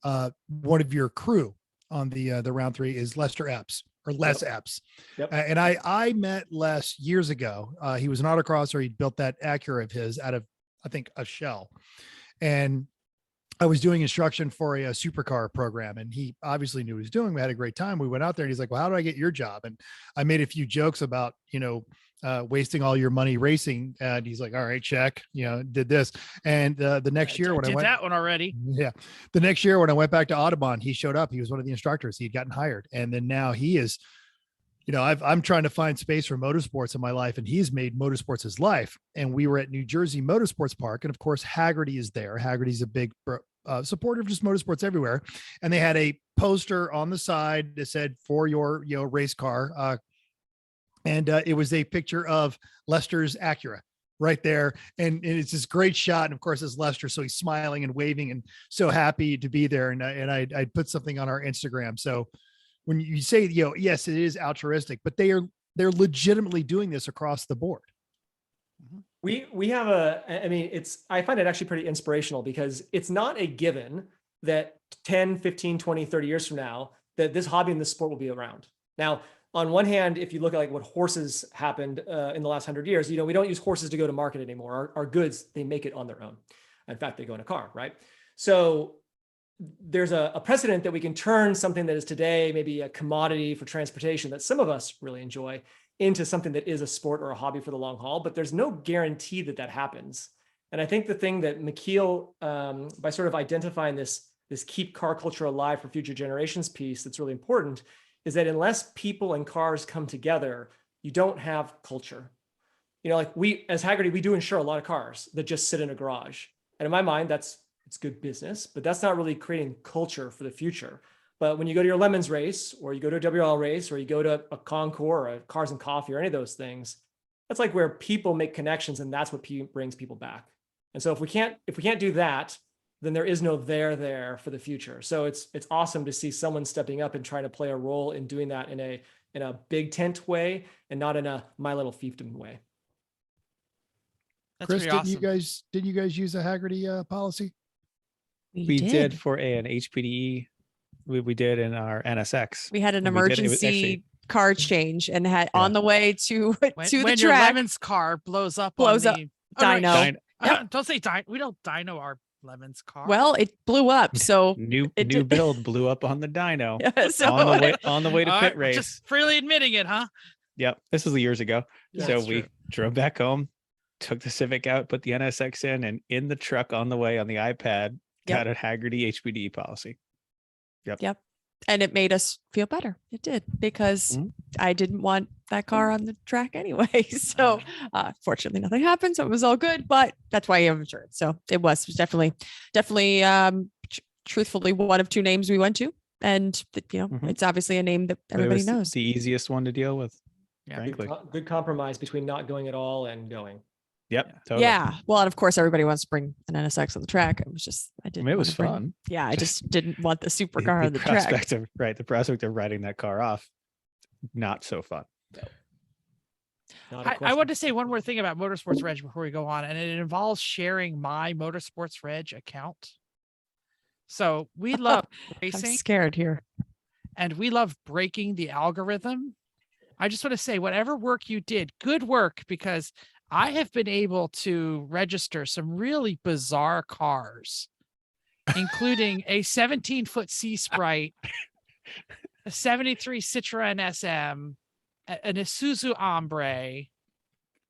One of your crew on the round 3 is Lester Epps. Or Les Epps. Yep. And I met Les years ago. He was an autocrosser. He built that Acura of his out of, I think, a shell. And I was doing instruction for a supercar program, and he obviously knew what he was doing. We had a great time. We went out there and he's like, well, how do I get your job? And I made a few jokes about, wasting all your money racing. And he's like, all right, check, did this. And the next year when I did went, that one already. yeah, the next year when I went back to Audubon, he showed up. He was one of the instructors. He'd gotten hired. And then now he is, I'm trying to find space for motorsports in my life, and he's made motorsports his life. And we were at New Jersey Motorsports Park. And of course, Hagerty is there. Hagerty's a big supporter of just motorsports everywhere. And they had a poster on the side that said, for your, race car. And it was a picture of Lester's Acura right there. And it's this great shot. And of course, it's Lester. So he's smiling and waving and so happy to be there. And I put something on our Instagram. So when you say, yes, it is altruistic, but they're legitimately doing this across the board. We have I find it actually pretty inspirational, because it's not a given that 10, 15, 20, 30 years from now, that this hobby and this sport will be around. Now, on one hand, if you look at like what horses happened in the last 100 years, we don't use horses to go to market anymore. Our goods, they make it on their own. In fact, they go in a car, right? So there's a precedent that we can turn something that is today maybe a commodity for transportation that some of us really enjoy into something that is a sport or a hobby for the long haul, but there's no guarantee that happens. And I think the thing that McKeel, by sort of identifying this keep car culture alive for future generations piece that's really important, is that unless people and cars come together, you don't have culture. Like we, as Hagerty, we do insure a lot of cars that just sit in a garage. And in my mind, it's good business, but that's not really creating culture for the future. But when you go to your Lemons race, or you go to a WL race, or you go to a Concours or a Cars and Coffee or any of those things, that's like where people make connections, and that's what brings people back. And so if we can't do that, then there is no there for the future. So it's awesome to see someone stepping up and trying to play a role in doing that in a big tent way, and not in a my little fiefdom way. That's Chris, pretty awesome. did you guys use a Hagerty policy? We did for an HPDE. We did in our NSX. We had an When we did it, it was emergency car change, and had on the way to the when track. Your Lemons car blows up. Dyno. Don't say dyno. We don't dyno our Lemons car. Well, it blew up. So new build blew up on the dyno. So on the way to pit race. Just freely admitting it, huh? Yep. This was years ago. Yeah, so that's we true. drove back home, took the Civic out, put the NSX in the truck on the way on the iPad, got a Hagerty HPDE policy. Yep. And it made us feel better. It did, because I didn't want that car on the track anyway. So fortunately nothing happened. So it was all good, but that's why you have insurance. So it was definitely truthfully one of two names we went to. And it's obviously a name that everybody knows. The easiest one to deal with. Yeah. Frankly. Good compromise between not going at all and going. Yep. Totally. Yeah. Well, and of course everybody wants to bring an NSX on the track. It was just, it was fun. Yeah. I just didn't want the supercar on the track. The prospect of riding that car off, not so fun. I want to say one more thing about MotorsportReg before we go on, and it involves sharing my MotorsportReg account. So we love racing. I'm scared here. And we love breaking the algorithm. I just want to say, whatever work you did, good work, because I have been able to register some really bizarre cars, including a 17-foot Sea Sprite, a 73 Citroen SM, an Isuzu Ombre.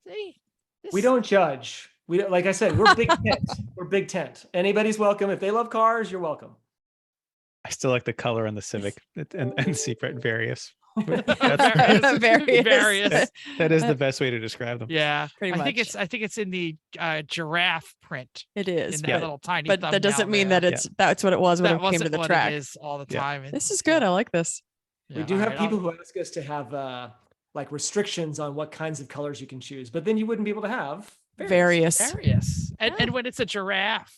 See, we don't judge. Like I said, we're big tent. We're big tent. Anybody's welcome. If they love cars, you're welcome. I still like the color on the Civic and Secret Various. Various. That is the best way to describe them. Yeah, pretty much. I think it's in the giraffe print. It is, in that little tiny. But that doesn't mean that that's what it was when it came to the track. It is all the time. This is good. I like this. We do have people who ask us to have like restrictions on what kinds of colors you can choose, but then you wouldn't be able to have various. And when it's a giraffe,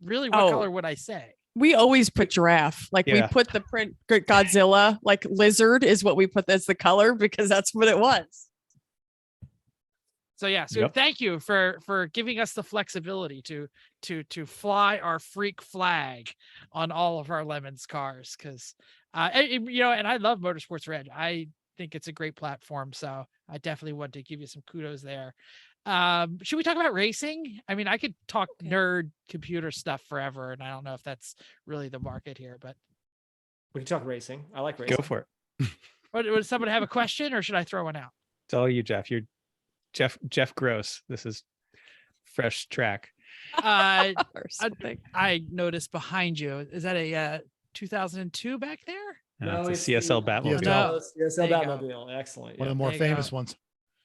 really, what color would I say? We always put giraffe. Like we put the print Godzilla, like lizard is what we put as the color, because that's what it was. So thank you for giving us the flexibility to fly our freak flag on all of our Lemons cars, because and I love MotorsportReg. I think it's a great platform, so I definitely want to give you some kudos there. Should we talk about racing? I mean, I could talk nerd computer stuff forever, and I don't know if that's really the market here, but we can talk racing. I like racing. Go for it. Would someone have a question, or should I throw one out? It's all you, Jeff. You're Jeff Gross. This is fresh track. Or something. I noticed behind you. Is that a 2002 back there? No, it's a CSL Batmobile. No. CSL There you go. Batmobile. Excellent. One Yeah. of the more There you go. famous ones.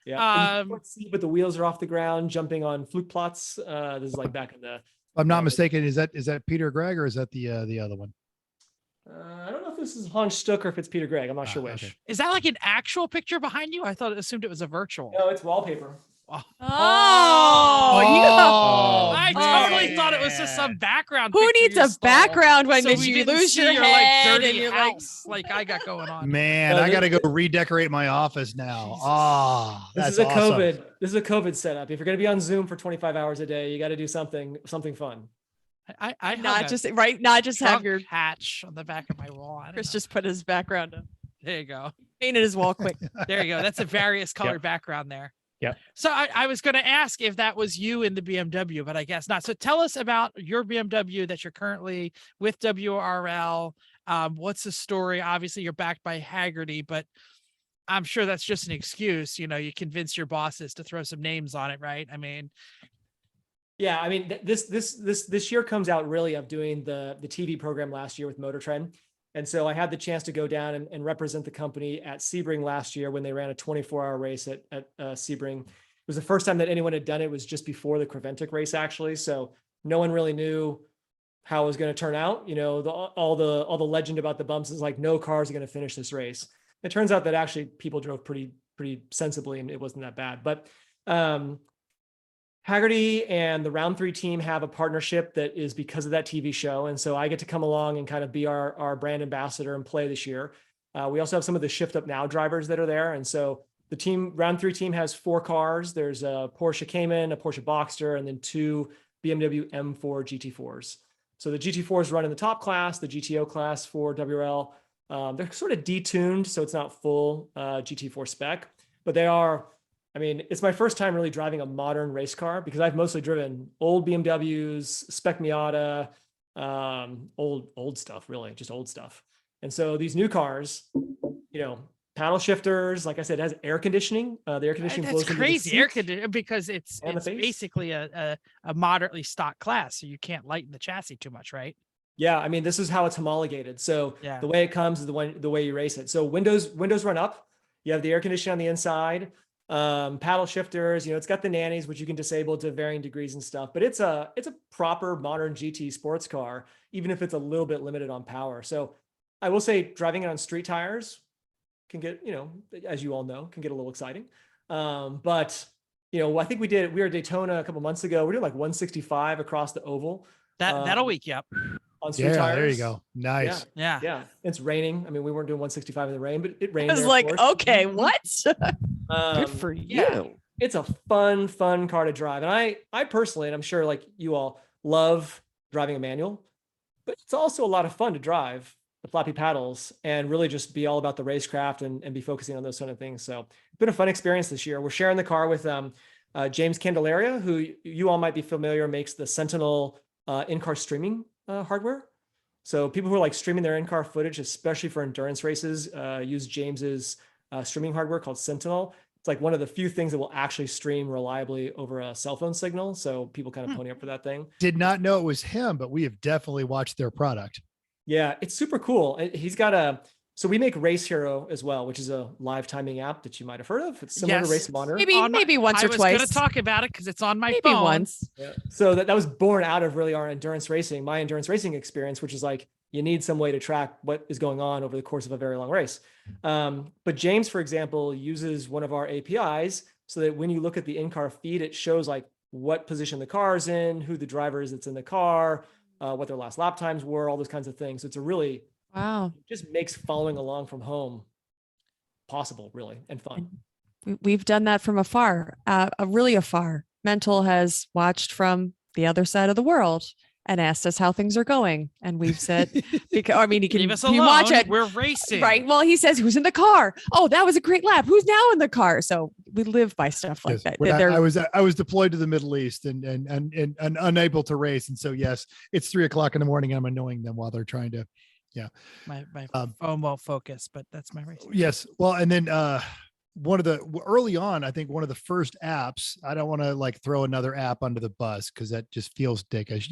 Yeah. And you can't see, but the wheels are off the ground, jumping on fluke plots. This is like back in the. If I'm not mistaken, is that Peter Gregg or is that the other one? I don't know if this is Hans Stuck or if it's Peter Gregg. I'm not sure which. Okay. Is that like an actual picture behind you? I assumed it was a virtual. No, it's wallpaper. Oh, Oh, I totally thought it was just some background. who picture needs you a stole. back when So we you didn't lose see your like head dirty and you're house like I got going on. Man, No, I got to go redecorate my office now. Jesus. Ah, This is a COVID. This is a COVID setup. If you're going to be on Zoom for 25 hours a day, you got to do something fun. I not just have your hatch on the back of my wall. I don't Chris know. just put his background up. There you go. Painted his wall quick. There you go. That's a various colored background there. Yep. So I was going to ask if that was you in the BMW, but I guess not. So tell us about your BMW that you're currently with WRL. What's the story? Obviously, you're backed by Hagerty, but I'm sure that's just an excuse. You know, you convince your bosses to throw some names on it, right? I mean, Yeah, I mean, this year comes out really of doing the TV program last year with Motor Trend. And so I had the chance to go down and represent the company at Sebring last year when they ran a 24-hour race at Sebring. It was the first time that anyone had done it. It was just before the Creventic race, actually. So no one really knew how it was going to turn out. You know, all the legend about the bumps is like no cars are going to finish this race. It turns out that actually people drove pretty sensibly and it wasn't that bad. But Hagerty and the Round 3 team have a partnership that is because of that TV show. And so I get to come along and kind of be our brand ambassador and play this year. We also have some of the Shift Up Now drivers that are there. And so the Round 3 team has 4 cars. There's a Porsche Cayman, a Porsche Boxster, and then 2 BMW M4 GT4s. So the GT4s run in the top class, the GTO class for WRL. They're sort of detuned, so it's not full GT4 spec, but they are. I mean, it's my first time really driving a modern race car because I've mostly driven old BMWs, spec Miata, old stuff, really, just old stuff. And so these new cars, you know, paddle shifters, like I said, it has air conditioning. The air conditioning that's blows into the crazy. Air seats. conditioning because it's And the face. basically a moderately stock class, so you can't lighten the chassis too much, right? Yeah, I mean, this is how it's homologated. So Yeah. the way it comes is the way you race it. So windows run up. You have the air conditioning on the inside. Paddle shifters, you know, it's got the nannies, which you can disable to varying degrees and stuff, but it's a proper modern GT sports car, even if it's a little bit limited on power. So I will say driving it on street tires can get, you know, as you all know, can get a little exciting. But you know, I think we were at Daytona a couple months ago. We did like 165 across the oval. That'll wake you up. On street tires. There you go. Nice. Yeah. Yeah, it's raining. I mean, we weren't doing 165 in the rain, but it rained. I was there, of like, course. okay, what? Good for yeah. you. It's a fun car to drive. And I personally, and I'm sure like you all, love driving a manual, but it's also a lot of fun to drive the floppy paddles and really just be all about the racecraft and be focusing on those sort of things. So it's been a fun experience this year. We're sharing the car with James Candelaria, who you all might be familiar, makes the Sentinel in-car streaming hardware. So people who are like streaming their in-car footage, especially for endurance races, use James's streaming hardware called Sentinel. It's like one of the few things that will actually stream reliably over a cell phone signal. So people kind of pony up for that thing. Did not know it was him, but we have definitely watched their product. Yeah, it's super cool. He's got so we make Race Hero as well, which is a live timing app that you might have heard of. It's similar to Race Monitor. Maybe once or twice. I was going to talk about it because it's on my maybe phone. once. Yeah. So that was born out of really our endurance racing, my endurance racing experience, which is like, you need some way to track what is going on over the course of a very long race. But James, for example, uses one of our APIs so that when you look at the in-car feed, it shows like what position the car is in, who the driver is that's in the car, what their last lap times were, all those kinds of things. So it's a really, wow, just makes following along from home possible, really, and fun. We've done that from afar, really afar. Mental has watched from the other side of the world and asked us how things are going. And we've said, because, I mean, he can Leave us you alone. watch it. We're racing. Right. Well, he says, who's in the car? Oh, that was a great lap. Who's now in the car? So we live by stuff like that. I was deployed to the Middle East and unable to race. And so, yes, it's 3:00 in the morning. And I'm annoying them while they're trying to, yeah. My phone won't focus, but that's my race. Yes. Well, and then early on, I think one of the first apps, I don't want to like throw another app under the bus because that just feels dickish,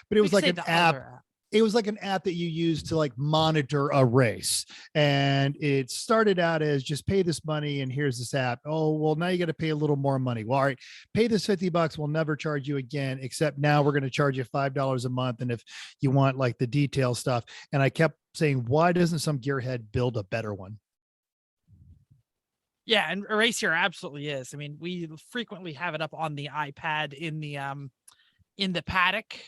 but it was like an app. It was like an app that you use to like monitor a race. And it started out as just pay this money and here's this app. Oh, well, now you got to pay a little more money. Well, all right, pay this $50. We'll never charge you again, except now we're going to charge you $5 a month. And if you want like the detail stuff. And I kept saying, why doesn't some gearhead build a better one? Yeah, and Eraser absolutely is. I mean, we frequently have it up on the iPad in the paddock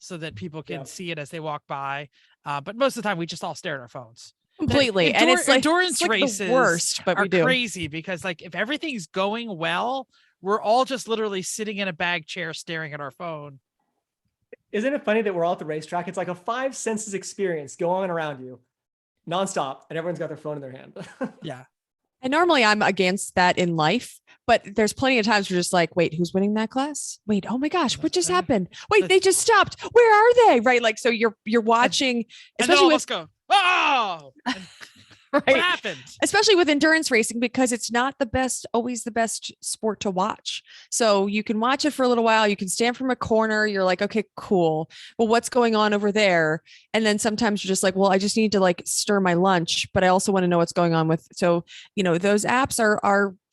so that people can see it as they walk by. But most of the time, we just all stare at our phones. Completely. And it's like endurance races the worst, but are we do. crazy because like if everything's going well, we're all just literally sitting in a bag chair staring at our phone. Isn't it funny that we're all at the racetrack? It's like a 5 senses experience going around you nonstop, and everyone's got their phone in their hand. Yeah. And normally I'm against that in life, but there's plenty of times we're just like, wait, who's winning that class? Wait, oh my gosh, what just happened? Wait, they just stopped. Where are they? Right. Like, so you're watching, especially with go, oh, right. What happened? Especially with endurance racing, because it's not always the best sport to watch. So you can watch it for a little while. You can stand from a corner. You're like, okay, cool. Well, what's going on over there? And then sometimes you're just like, well, I just need to like stir my lunch, but I also want to know what's going on with. So, those apps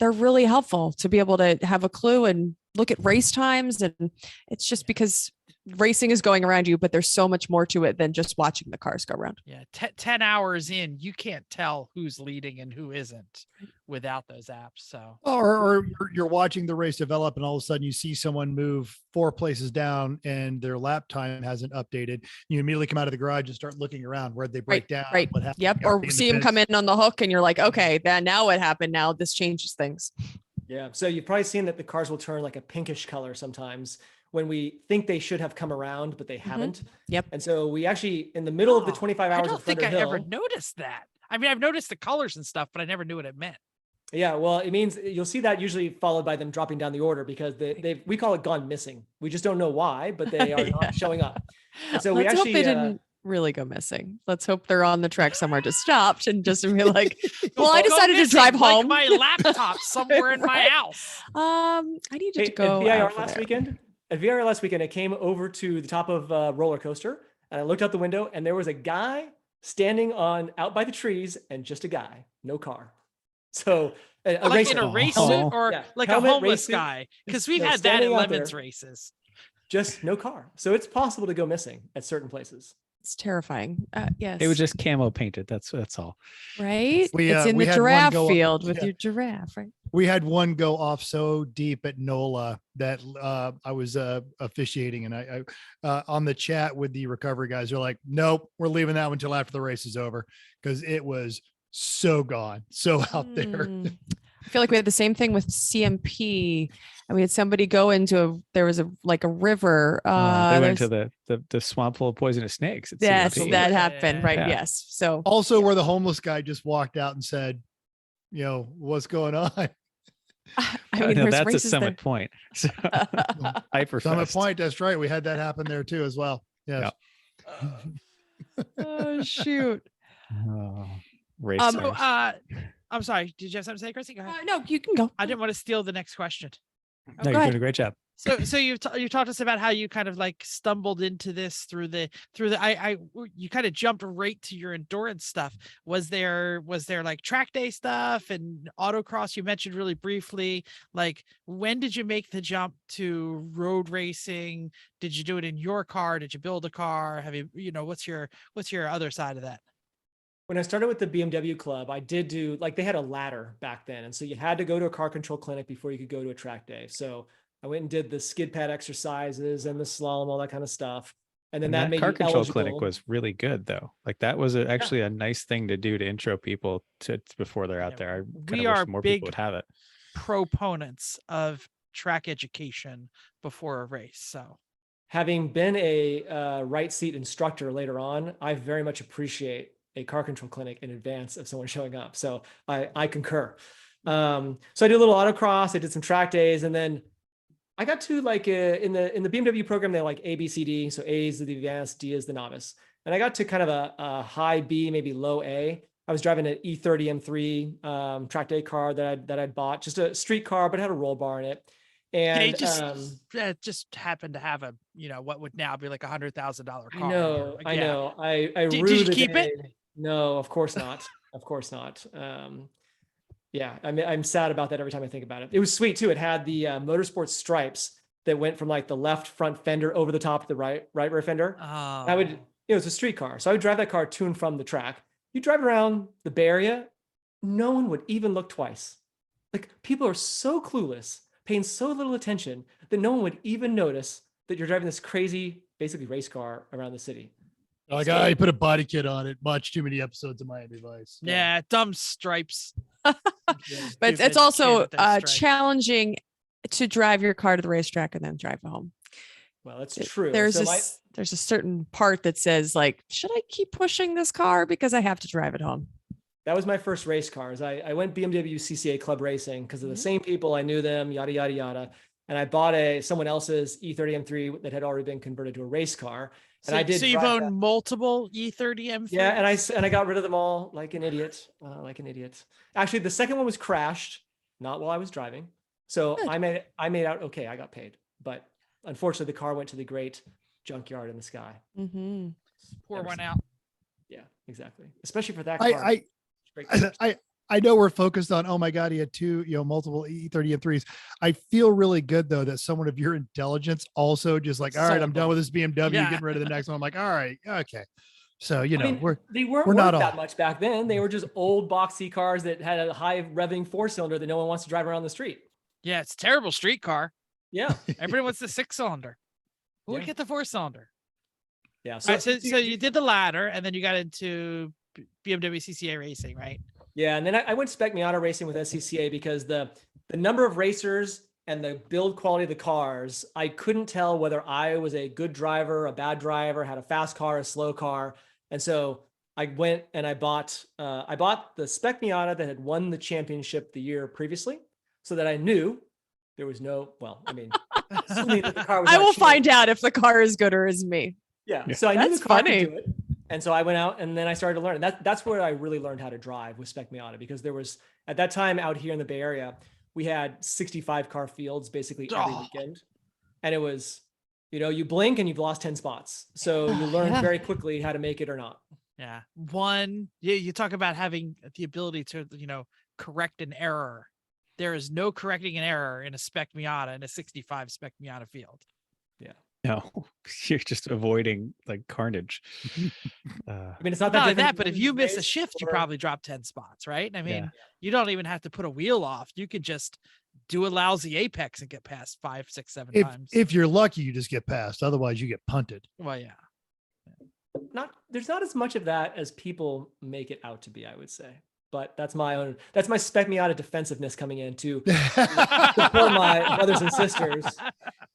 they're really helpful to be able to have a clue and look at race times. And it's just because racing is going around you, but there's so much more to it than just watching the cars go around. Yeah. 10 hours in, you can't tell who's leading and who isn't without those apps. So, or you're watching the race develop and all of a sudden you see someone move 4 places down and their lap time hasn't updated. You immediately come out of the garage and start looking around. Where'd they break down? Right. What happened? Yep. Or see him come in on the hook and you're like, okay, then now what happened? Now this changes things. Yeah. So you've probably seen that the cars will turn like a pinkish color sometimes when we think they should have come around, but they haven't. Yep. And so we actually, in the middle of the 25 hours I don't of think Thunder I Hill, ever noticed that. I mean, I've noticed the colors and stuff, but I never knew what it meant. Yeah, well, it means you'll see that usually followed by them dropping down the order because we call it gone missing. We just don't know why, but they are not showing up. And so Let's we actually hope they didn't really go missing. Let's hope they're on the track somewhere just stopped and just be like, well, I decided to drive home. Like my laptop somewhere in my house. I needed to go at VIR out for last there. weekend. At VIR last weekend, I came over to the top of a roller coaster and I looked out the window and there was a guy standing out by the trees and just a guy, no car. So a like racer. in a race suit or like helmet, a homeless race suit, guy, because we've just had that at standing out Lemons there. races. Just no car. So it's possible to go missing at certain places. It's terrifying. Yes. It was just camo painted. That's all. right. We, It's in we the had one giraffe go up- field with yeah. your giraffe, right? We had one go off so deep at NOLA that I was officiating, and I on the chat with the recovery guys, they're like, "Nope, we're leaving that one until after the race is over," because it was so gone, so out there. I feel like we had the same thing with CMP, and we had somebody go into there was a river. They went to the swamp full of poisonous snakes. at Yes, CMP. that happened. Right. Yeah. Yes. So Also, where the homeless guy just walked out and said, "What's going on?" I mean, No, there's that's a races Summit Point. So, Hyperfest. Summit Point. That's right. We had that happen there too, as well. Yes. Oh shoot. Oh, race So, cars. I'm sorry. Did you have something to say, Chrissy? Go ahead. No, you can go. I didn't want to steal the next question. No, go you're ahead. doing a great job. So you talked us about how you kind of like stumbled into this through the you kind of jumped right to your endurance stuff. Was there like track day stuff and autocross you mentioned really briefly? Like when did you make the jump to road racing? Did you do it in your car? Did you build a car? Have you what's your other side of that? When I started with the BMW club, I did do they had a ladder back then. And so you had to go to a car control clinic before you could go to a track day. So I went and did the skid pad exercises and the slalom, all that kind of stuff. And then that made car you control eligible. clinic was really good though. Like that was actually a nice thing to do to intro people to before they're out there. I We wish are more big people would have it. proponents of track education before a race. So Having been a right seat instructor later on, I very much appreciate a car control clinic in advance of someone showing up. So I concur. So I did a little autocross, I did some track days, and then I got to in the BMW program, they like A, B, C, D. So A is the advanced, D is the novice. And I got to kind of a high B, maybe low A. I was driving an E30 M3 track day car that I'd bought, just a street car, but had a roll bar in it. And it just happened to have a, what would now be like $100,000 car. I know. I Did rue you the keep day. it? No, of course not. Of course not. Yeah, I'm sad about that every time I think about it. It was sweet too. It had the motorsport stripes that went from like the left front fender over the top of the right rear fender. Oh. It was a street car. So I would drive that car to and from the track. You drive around the Bay Area, no one would even look twice. Like, people are so clueless, paying so little attention that no one would even notice that you're driving this crazy, basically race car around the city. Like, I put a body kit on it. Much too many episodes of Miami Vice. Yeah, dumb stripes. But it's also challenging to drive your car to the racetrack and then drive home. Well, that's true. There's a certain part that says, like, should I keep pushing this car because I have to drive it home? That was my first race cars. I went BMW CCA Club Racing because of the same people. I knew them, yada, yada, yada. And I bought someone else's E30 M3 that had already been converted to a race car. And so you've owned multiple E30 M3s? Yeah, and I got rid of them all like an idiot. Actually, the second one was crashed, not while I was driving. So good. I made out okay. I got paid, but unfortunately, the car went to the great junkyard in the sky. Mm-hmm. Pour one out. Yeah, exactly. Especially for that car. I know we're focused on, oh my God, he had two, multiple E30 M3s. I feel really good though that someone of your intelligence also just like, all right, I'm done with this BMW, getting rid of the next one. I'm like, all right, okay. So they weren't worth that much back then. They were just old boxy cars that had a high revving 4-cylinder that no one wants to drive around the street. Yeah, it's a terrible street car. Yeah, everybody wants the 6-cylinder. Who would get the 4-cylinder? Yeah. So you did the ladder, and then you got into BMW CCA racing, right? Yeah, and then I went spec Miata racing with SCCA because the number of racers and the build quality of the cars, I couldn't tell whether I was a good driver, a bad driver, had a fast car, a slow car. And so I went and I bought the spec Miata that had won the championship the year previously, so that I knew there was assuming that the car was I will find out if the car is good or is me. Yeah. So I knew the car could do it. And so I went out and then I started to learn. That's where I really learned how to drive with spec Miata, because there was, at that time out here in the Bay Area, we had 65 car fields basically every weekend. And it was, you blink and you've lost 10 spots. So you learn very quickly how to make it or not. Yeah. You talk about having the ability to, correct an error. There is no correcting an error in a spec Miata, in a 65 spec Miata field. Yeah. No, you're just avoiding like carnage. It's not that, but if you miss a shift, you probably drop 10 spots, right? You don't even have to put a wheel off. You could just do a lousy apex and get past 5, 6, 7 times. If you're lucky, you just get past. Otherwise, you get punted. Well, yeah. There's not as much of that as people make it out to be, I would say. But that's my spec Miata defensiveness coming in to support my brothers and sisters.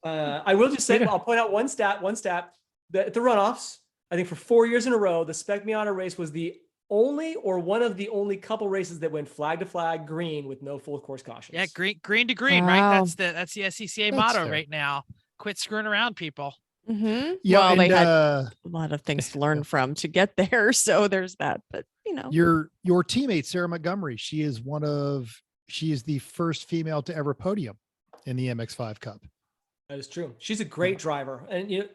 I will just say, I'll point out one stat, that the runoffs, I think for 4 years in a row, the spec Miata race was the only, or one of the only couple races that went flag to flag green with no full course cautions. Yeah. Green to green, right? That's the SCCA motto right now. Quit screwing around, people. Mm-hmm. Yeah, well, they had a lot of things to learn from to get there. So there's that, but your teammate, Sarah Montgomery, she is the first female to ever podium in the MX5 Cup. That is true. She's a great driver. And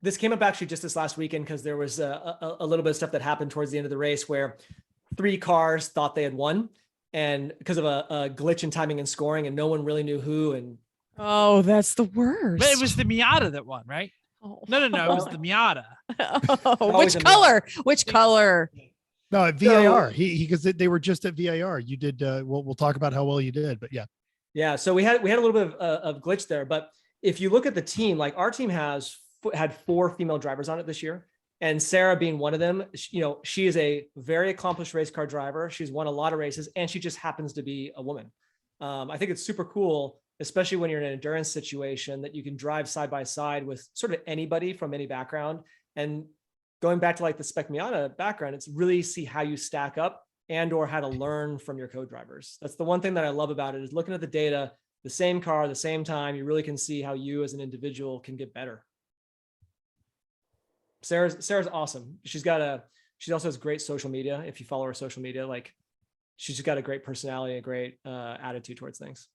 this came up actually just this last weekend, because there was a little bit of stuff that happened towards the end of the race where 3 cars thought they had won, and because of a glitch in timing and scoring, and no one really knew who. And oh, that's the worst. But it was the Miata that won, right? Oh. No, it was the Miata. Oh, which color? Which color? No, at VIR. Because they were just at VIR. You did. We'll talk about how well you did, but yeah. Yeah. So we had a little bit of glitch there, but if you look at the team, like our team had 4 female drivers on it this year, and Sarah being one of them. She is a very accomplished race car driver. She's won a lot of races, and she just happens to be a woman. I think it's super cool, especially when you're in an endurance situation, that you can drive side by side with sort of anybody from any background. And going back to like the spec Miata background, it's really see how you stack up and or how to learn from your co-drivers. That's the one thing that I love about it, is looking at the data, the same car, the same time, you really can see how you as an individual can get better. Sarah's awesome. She's got She also has great social media. If you follow her social media, like she's just got a great personality, a great attitude towards things.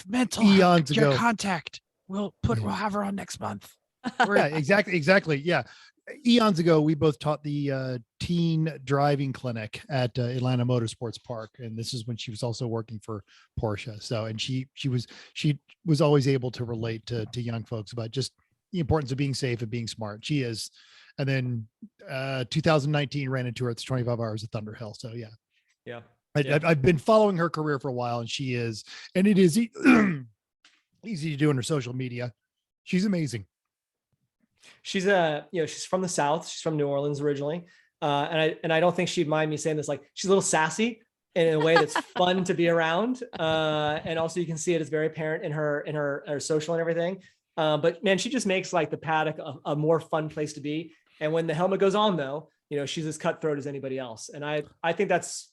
Mental eons your ago. contact. We'll have her on next month. Yeah, exactly. Yeah. Eons ago, we both taught the teen driving clinic at Atlanta Motorsports Park, and this is when she was also working for Porsche. So, and she was always able to relate to young folks about just the importance of being safe and being smart. She is. And then 2019 ran into her at 25 hours at Thunderhill. So yeah. I've been following her career for a while, and she is, and it is easy to do on her social media. She's amazing. She's she's from the South. She's from New Orleans originally. And I don't think she'd mind me saying this, like she's a little sassy in a way that's fun to be around. And also you can see it as very apparent in her social and everything. But man, she just makes like the paddock a more fun place to be. And when the helmet goes on though, she's as cutthroat as anybody else. And I think that's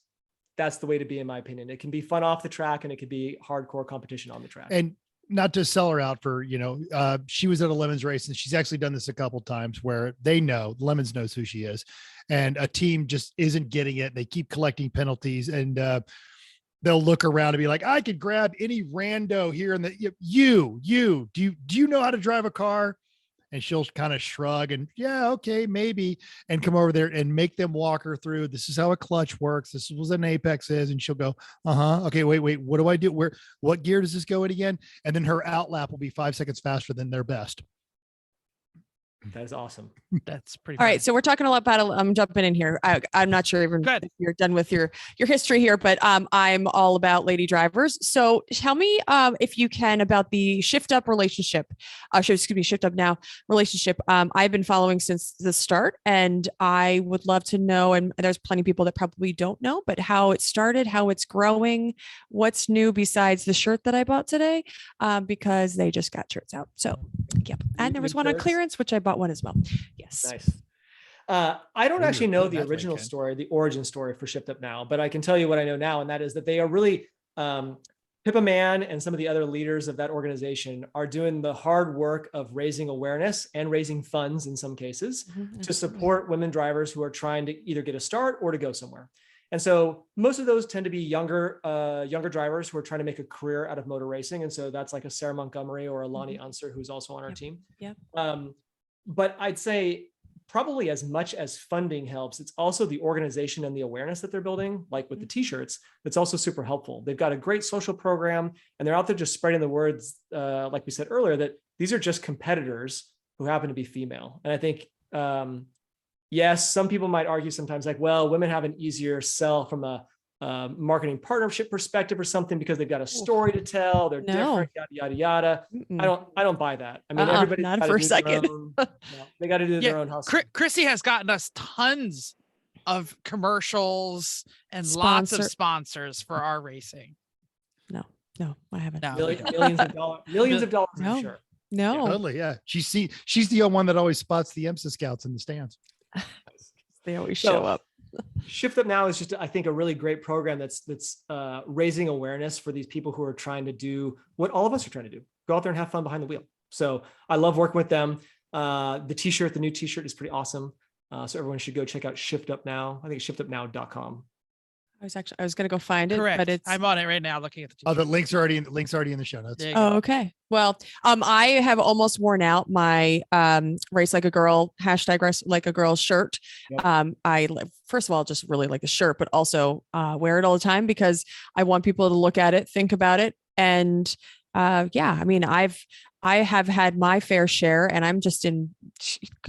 the way to be, in my opinion. It can be fun off the track and it could be hardcore competition on the track. And not to sell her out for, she was at a Lemons race, and she's actually done this a couple of times where Lemons knows who she is, and a team just isn't getting it. They keep collecting penalties, and they'll look around and be like, I could grab any rando here. And do you know how to drive a car? And she'll kind of shrug and yeah, okay, maybe, and come over there and make them walk her through. This is how a clutch works. This is what an apex is. And she'll go, okay, wait, what do I do? What gear does this go in again? And then her outlap will be 5 seconds faster than their best. That is awesome. That's pretty All right, so we're talking a lot about. I'm jumping in here. I'm not sure even if you're done with your history here, but I'm all about lady drivers. So tell me, if you can, about the Shift Up relationship. Shift Up Now relationship. I've been following since the start, and I would love to know. And there's plenty of people that probably don't know, but how it started, how it's growing, what's new besides the shirt that I bought today, because they just got shirts out. So yep, and there was one on clearance, which I bought one as well. Yes. Nice. I don't actually know the original story, the origin story for Shift Up Now, but I can tell you what I know now. And that is that they are really, Pippa Mann and some of the other leaders of that organization are doing the hard work of raising awareness and raising funds in some cases to support women drivers who are trying to either get a start or to go somewhere. And so most of those tend to be younger drivers who are trying to make a career out of motor racing. And so that's like a Sarah Montgomery or a Lonnie Unser, who's also on our team. Yeah. But I'd say probably as much as funding helps, it's also the organization and the awareness that they're building, like with the t-shirts, that's also super helpful. They've got a great social program, and they're out there just spreading the words, like we said earlier, that these are just competitors who happen to be female. And I think, yes, some people might argue sometimes like, well, women have an easier sell from a marketing partnership perspective or something because they've got a story to tell. They're different, yada, yada, yada. I don't buy that. I mean, everybody not for a second. They got to do their own hustle. Chrissy has gotten us tons of commercials and lots of sponsors for our racing. No, I haven't. No. Millions of dollars. No. Sure. No. Yeah, totally. Yeah. She's the one that always spots the IMSA scouts in the stands. They always show up. Shift Up Now is just, I think, a really great program that's raising awareness for these people who are trying to do what all of us are trying to do: go out there and have fun behind the wheel. So I love working with them. The new t-shirt is pretty awesome. So everyone should go check out Shift Up Now. I think it's shiftupnow.com. I was going to go find it. Correct. But I'm on it right now looking at the t-shirt. The link's already in the show notes. Oh, okay. Well, I have almost worn out my race like a girl, #race like a girl shirt. Yep. I first of all just really like the shirt, but also wear it all the time because I want people to look at it, think about it. And I mean, I have had my fair share, and I'm just in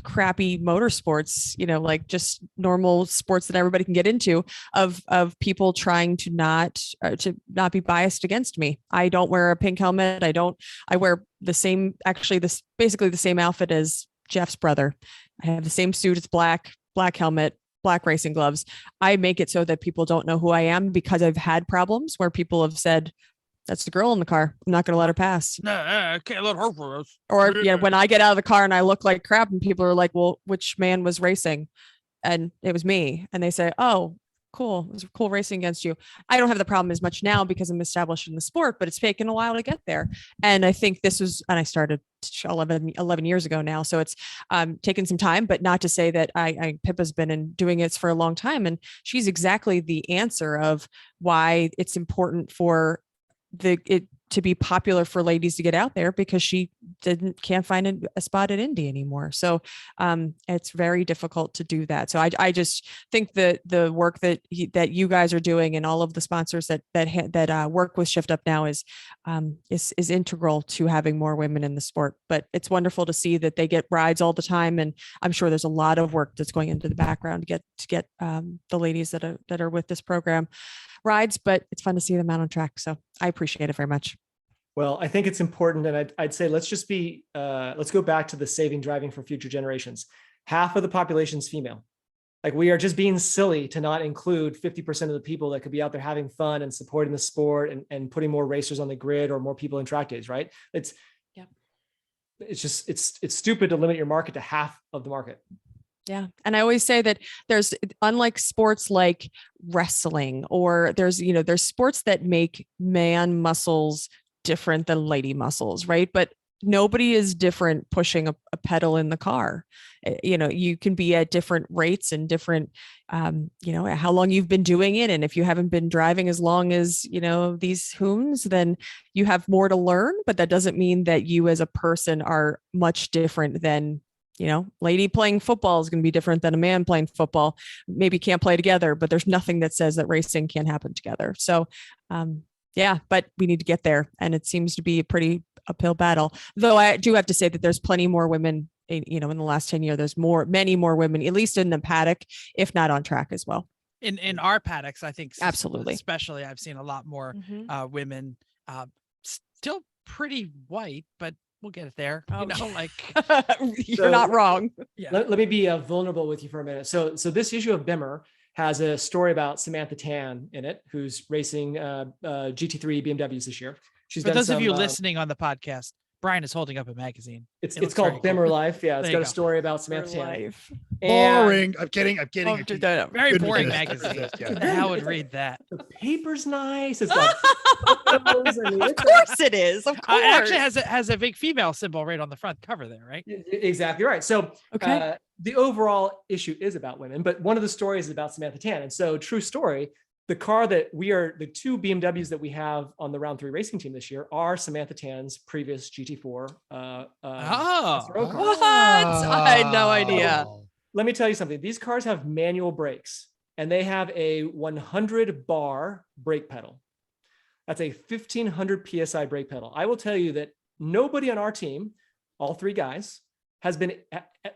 crappy motorsports, like just normal sports that everybody can get into, of people trying to not be biased against me. I don't wear a pink helmet. I wear basically the same outfit as Jeff's brother. I have the same suit. It's black helmet, black racing gloves. I make it so that people don't know who I am because I've had problems where people have said, that's the girl in the car. I'm not going to let her pass. No, I can't let her pass. Or when I get out of the car and I look like crap and people are like, well, which man was racing? And it was me. And they say, oh, cool. It was cool racing against you. I don't have the problem as much now because I'm established in the sport, but it's taken a while to get there. And I think and I started 11 years ago now. So it's taken some time, but not to say that Pippa's been doing it for a long time. And she's exactly the answer of why it's important for it to be popular for ladies to get out there, because she can't find a spot at Indy anymore. So it's very difficult to do that. So I just think that the work that you guys are doing and all of the sponsors that work with Shift Up Now is integral to having more women in the sport. But it's wonderful to see that they get rides all the time, and I'm sure there's a lot of work that's going into the background to get the ladies that are with this program rides. But it's fun to see them out on track. So I appreciate it very much. Well, I think it's important, and I'd say let's go back to the saving driving for future generations. Half of the population is female. Like, we are just being silly to not include 50% of the people that could be out there having fun and supporting the sport and putting more racers on the grid or more people in track days, right? It's stupid to limit your market to half of the market. Yeah. And I always say that there's, unlike sports like wrestling, or there's sports that make man muscles different than lady muscles, right? But nobody is different pushing a pedal in the car. You can be at different rates and different, how long you've been doing it. And if you haven't been driving as long as, these hoons, then you have more to learn. But that doesn't mean that you as a person are much different than, lady playing football is going to be different than a man playing football. Maybe can't play together, but there's nothing that says that racing can't happen together. So, yeah, but we need to get there. And it seems to be a pretty uphill battle. Though I do have to say that there's plenty more women, in the last 10 years, there's many more women, at least in the paddock, if not on track as well. In our paddocks, I think absolutely, especially I've seen a lot more women, still pretty white, but we'll get it there. You're not wrong. Yeah. Let me be vulnerable with you for a minute. So this issue of Bimmer has a story about Samantha Tan in it, who's racing GT3 BMWs this year. For those of you listening on the podcast, Brian is holding up a magazine. It's called Bimmer Life. Yeah, it's got a story about Samantha Tan. Boring. I'm kidding. Very boring magazine. How would read that? The paper's nice. It's got photos. Of course it is. Of course. It actually has a big female symbol right on the front cover there, right? Exactly right. So the overall issue is about women, but one of the stories is about Samantha Tan. And so, true story, the two BMWs that we have on the round 3 racing team this year are Samantha Tan's previous GT4. What? I had no idea. Let me tell you something. These cars have manual brakes, and they have a 100 bar brake pedal. That's a 1500 PSI brake pedal. I will tell you that nobody on our team, all 3 guys, has been,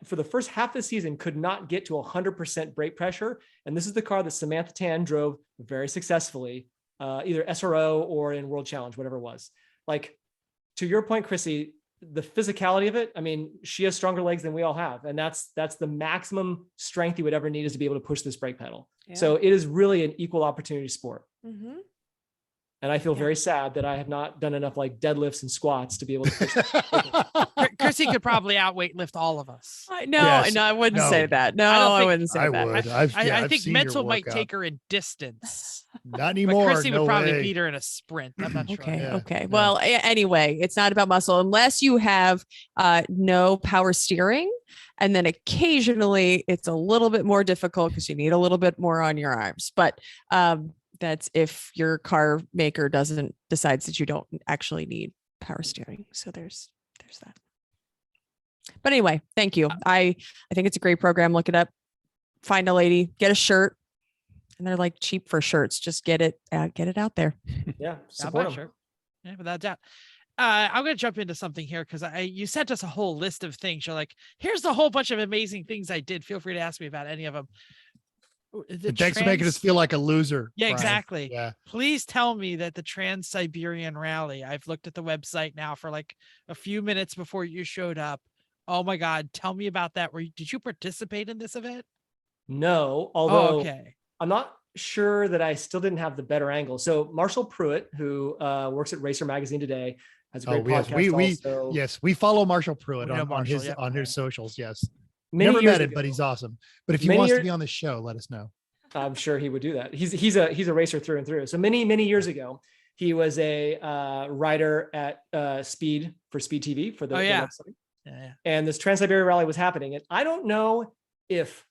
for the first half of the season, could not get to 100% brake pressure. And this is the car that Samantha Tan drove very successfully, either SRO or in World Challenge, whatever it was. Like, to your point, Chrissy, the physicality of it, I mean, she has stronger legs than we all have. And that's the maximum strength you would ever need, is to be able to push this brake pedal. Yeah. So it is really an equal opportunity sport. Mm-hmm. And I feel very sad that I have not done enough like deadlifts and squats to be able to push that. Chrissy could probably lift all of us. No, I wouldn't say that. No, I wouldn't say that. Would. I think mental might take her in distance. Not anymore. But Chrissy would probably beat her in a sprint. I'm not sure. Okay. Well, anyway, it's not about muscle unless you have no power steering. And then occasionally it's a little bit more difficult because you need a little bit more on your arms. But that's if your car maker decides that you don't actually need power steering. So there's that. But anyway, thank you. I think it's a great program. Look it up, find a lady, get a shirt, and they're like cheap for shirts. Just get it out there. Yeah. Support them. Shirt. Yeah, without doubt. I'm going to jump into something here because you sent us a whole list of things. You're like, here's the whole bunch of amazing things I did. Feel free to ask me about any of them. Thanks for making us feel like a loser. Yeah, Brian. Exactly. Yeah. Please tell me that the Trans-Siberian Rally, I've looked at the website now for like a few minutes before you showed up. Oh my God. Tell me about that. Did you participate in this event? No, although I'm not sure that I still didn't have the better angle. So Marshall Pruitt, who works at Racer Magazine today, has a great podcast. We follow Marshall Pruitt on his socials. Yes. Never met him, but he's awesome. But if he wants to be on the show, let us know. I'm sure he would do that. He's a racer through and through. So many years ago, he was a writer at Speed TV for the website. Yeah. And this Trans-Siberia Rally was happening. And I don't know if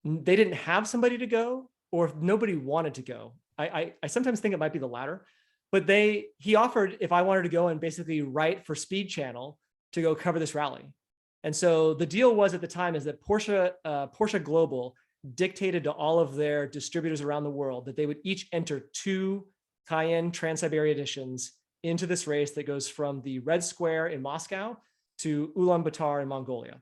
they didn't have somebody to go or if nobody wanted to go. I sometimes think it might be the latter, but he offered if I wanted to go and basically write for Speed Channel to go cover this rally. And so the deal was at the time is that Porsche Global dictated to all of their distributors around the world that they would each enter 2 Cayenne Trans-Siberia editions into this race that goes from the Red Square in Moscow to Ulaanbaatar in Mongolia.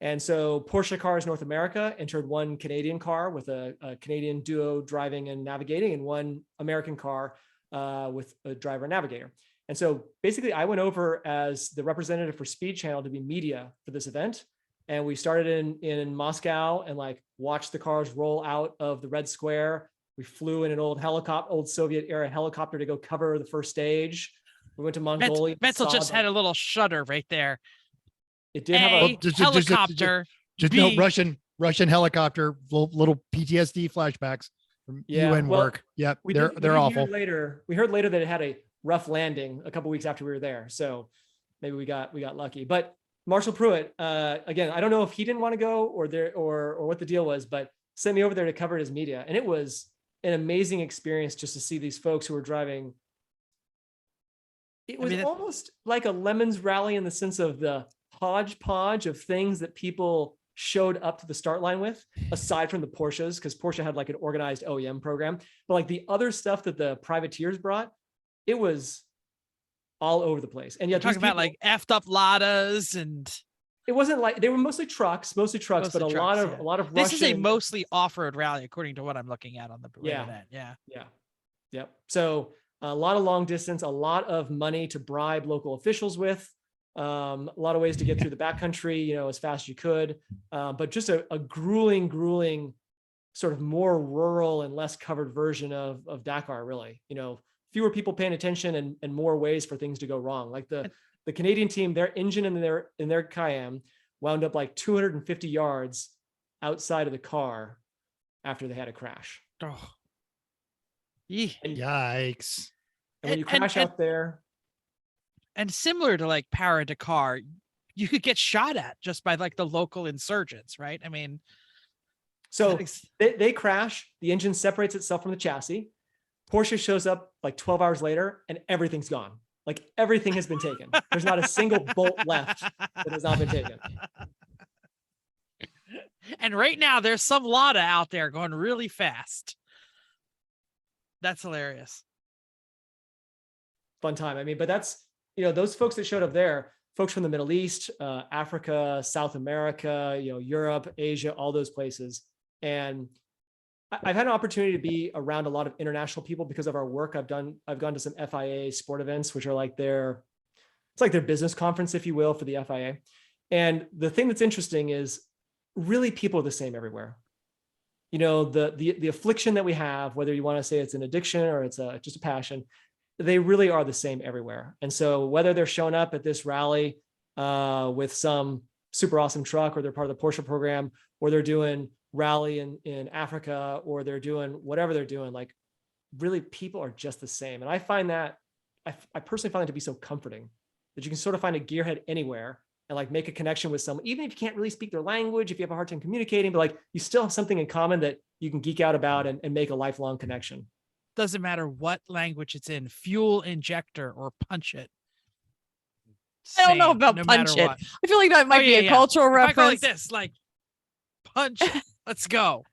And so Porsche Cars North America entered 1 Canadian car with a Canadian duo driving and navigating, and 1 American car with a driver and navigator. And so basically I went over as the representative for Speed Channel to be media for this event. And we started in Moscow and like watched the cars roll out of the Red Square. We flew in an old Soviet era helicopter to go cover the first stage. We went to Mongolia. Mental just had a little shudder right there. It did have a helicopter. Just no Russian helicopter, little PTSD flashbacks from UN work. Yep, they're awful. We heard later that it had a rough landing a couple weeks after we were there. So maybe we got lucky. But Marshall Pruitt, again, I don't know if he didn't want to go or what the deal was, but sent me over there to cover his media. And it was an amazing experience just to see these folks who were driving. It was almost like a Lemons rally in the sense of the hodgepodge of things that people showed up to the start line with, aside from the Porsches, because Porsche had like an organized OEM program, but like the other stuff that the privateers brought, it was all over the place. And yeah, talking about like effed up Ladas, and it wasn't like they were mostly trucks, but a lot of Russian. This is a mostly off-road rally, according to what I'm looking at on the internet. Yep. So a lot of long distance, a lot of money to bribe local officials with, a lot of ways to get through the backcountry, as fast as you could, but just a grueling, sort of more rural and less covered version of Dakar, really. Fewer people paying attention and more ways for things to go wrong. Like the Canadian team, their engine in their Cayenne wound up like 250 yards outside of the car after they had a crash. Oh. Yikes. And when you crash out there. And similar to like Para Dakar, you could get shot at just by like the local insurgents, right? I mean, so they crash, the engine separates itself from the chassis. Porsche shows up like 12 hours later and everything's gone. Like everything has been taken. There's not a single bolt left that has not been taken. And right now there's some Lada out there going really fast. That's hilarious. Fun time. I mean, but that's, those folks that showed up there, folks from the Middle East, Africa, South America, Europe, Asia, all those places. And I've had an opportunity to be around a lot of international people because of our work. I've gone to some FIA sport events, which are like it's like their business conference, if you will, for the FIA. And the thing that's interesting is really people are the same everywhere. The affliction that we have, whether you want to say it's an addiction or it's just a passion, they really are the same everywhere. And so whether they're showing up at this rally with some super awesome truck, or they're part of the Porsche program, or they're doing rally in Africa, or they're doing whatever they're doing, like really people are just the same. And I find that, I personally find it to be so comforting that you can sort of find a gearhead anywhere and like make a connection with someone, even if you can't really speak their language, if you have a hard time communicating, but like you still have something in common that you can geek out about and make a lifelong connection. Doesn't matter what language it's in, fuel injector or punch it. I don't know about punch it. I feel like that might be a cultural reference. If I go like this, like punch it. Let's go.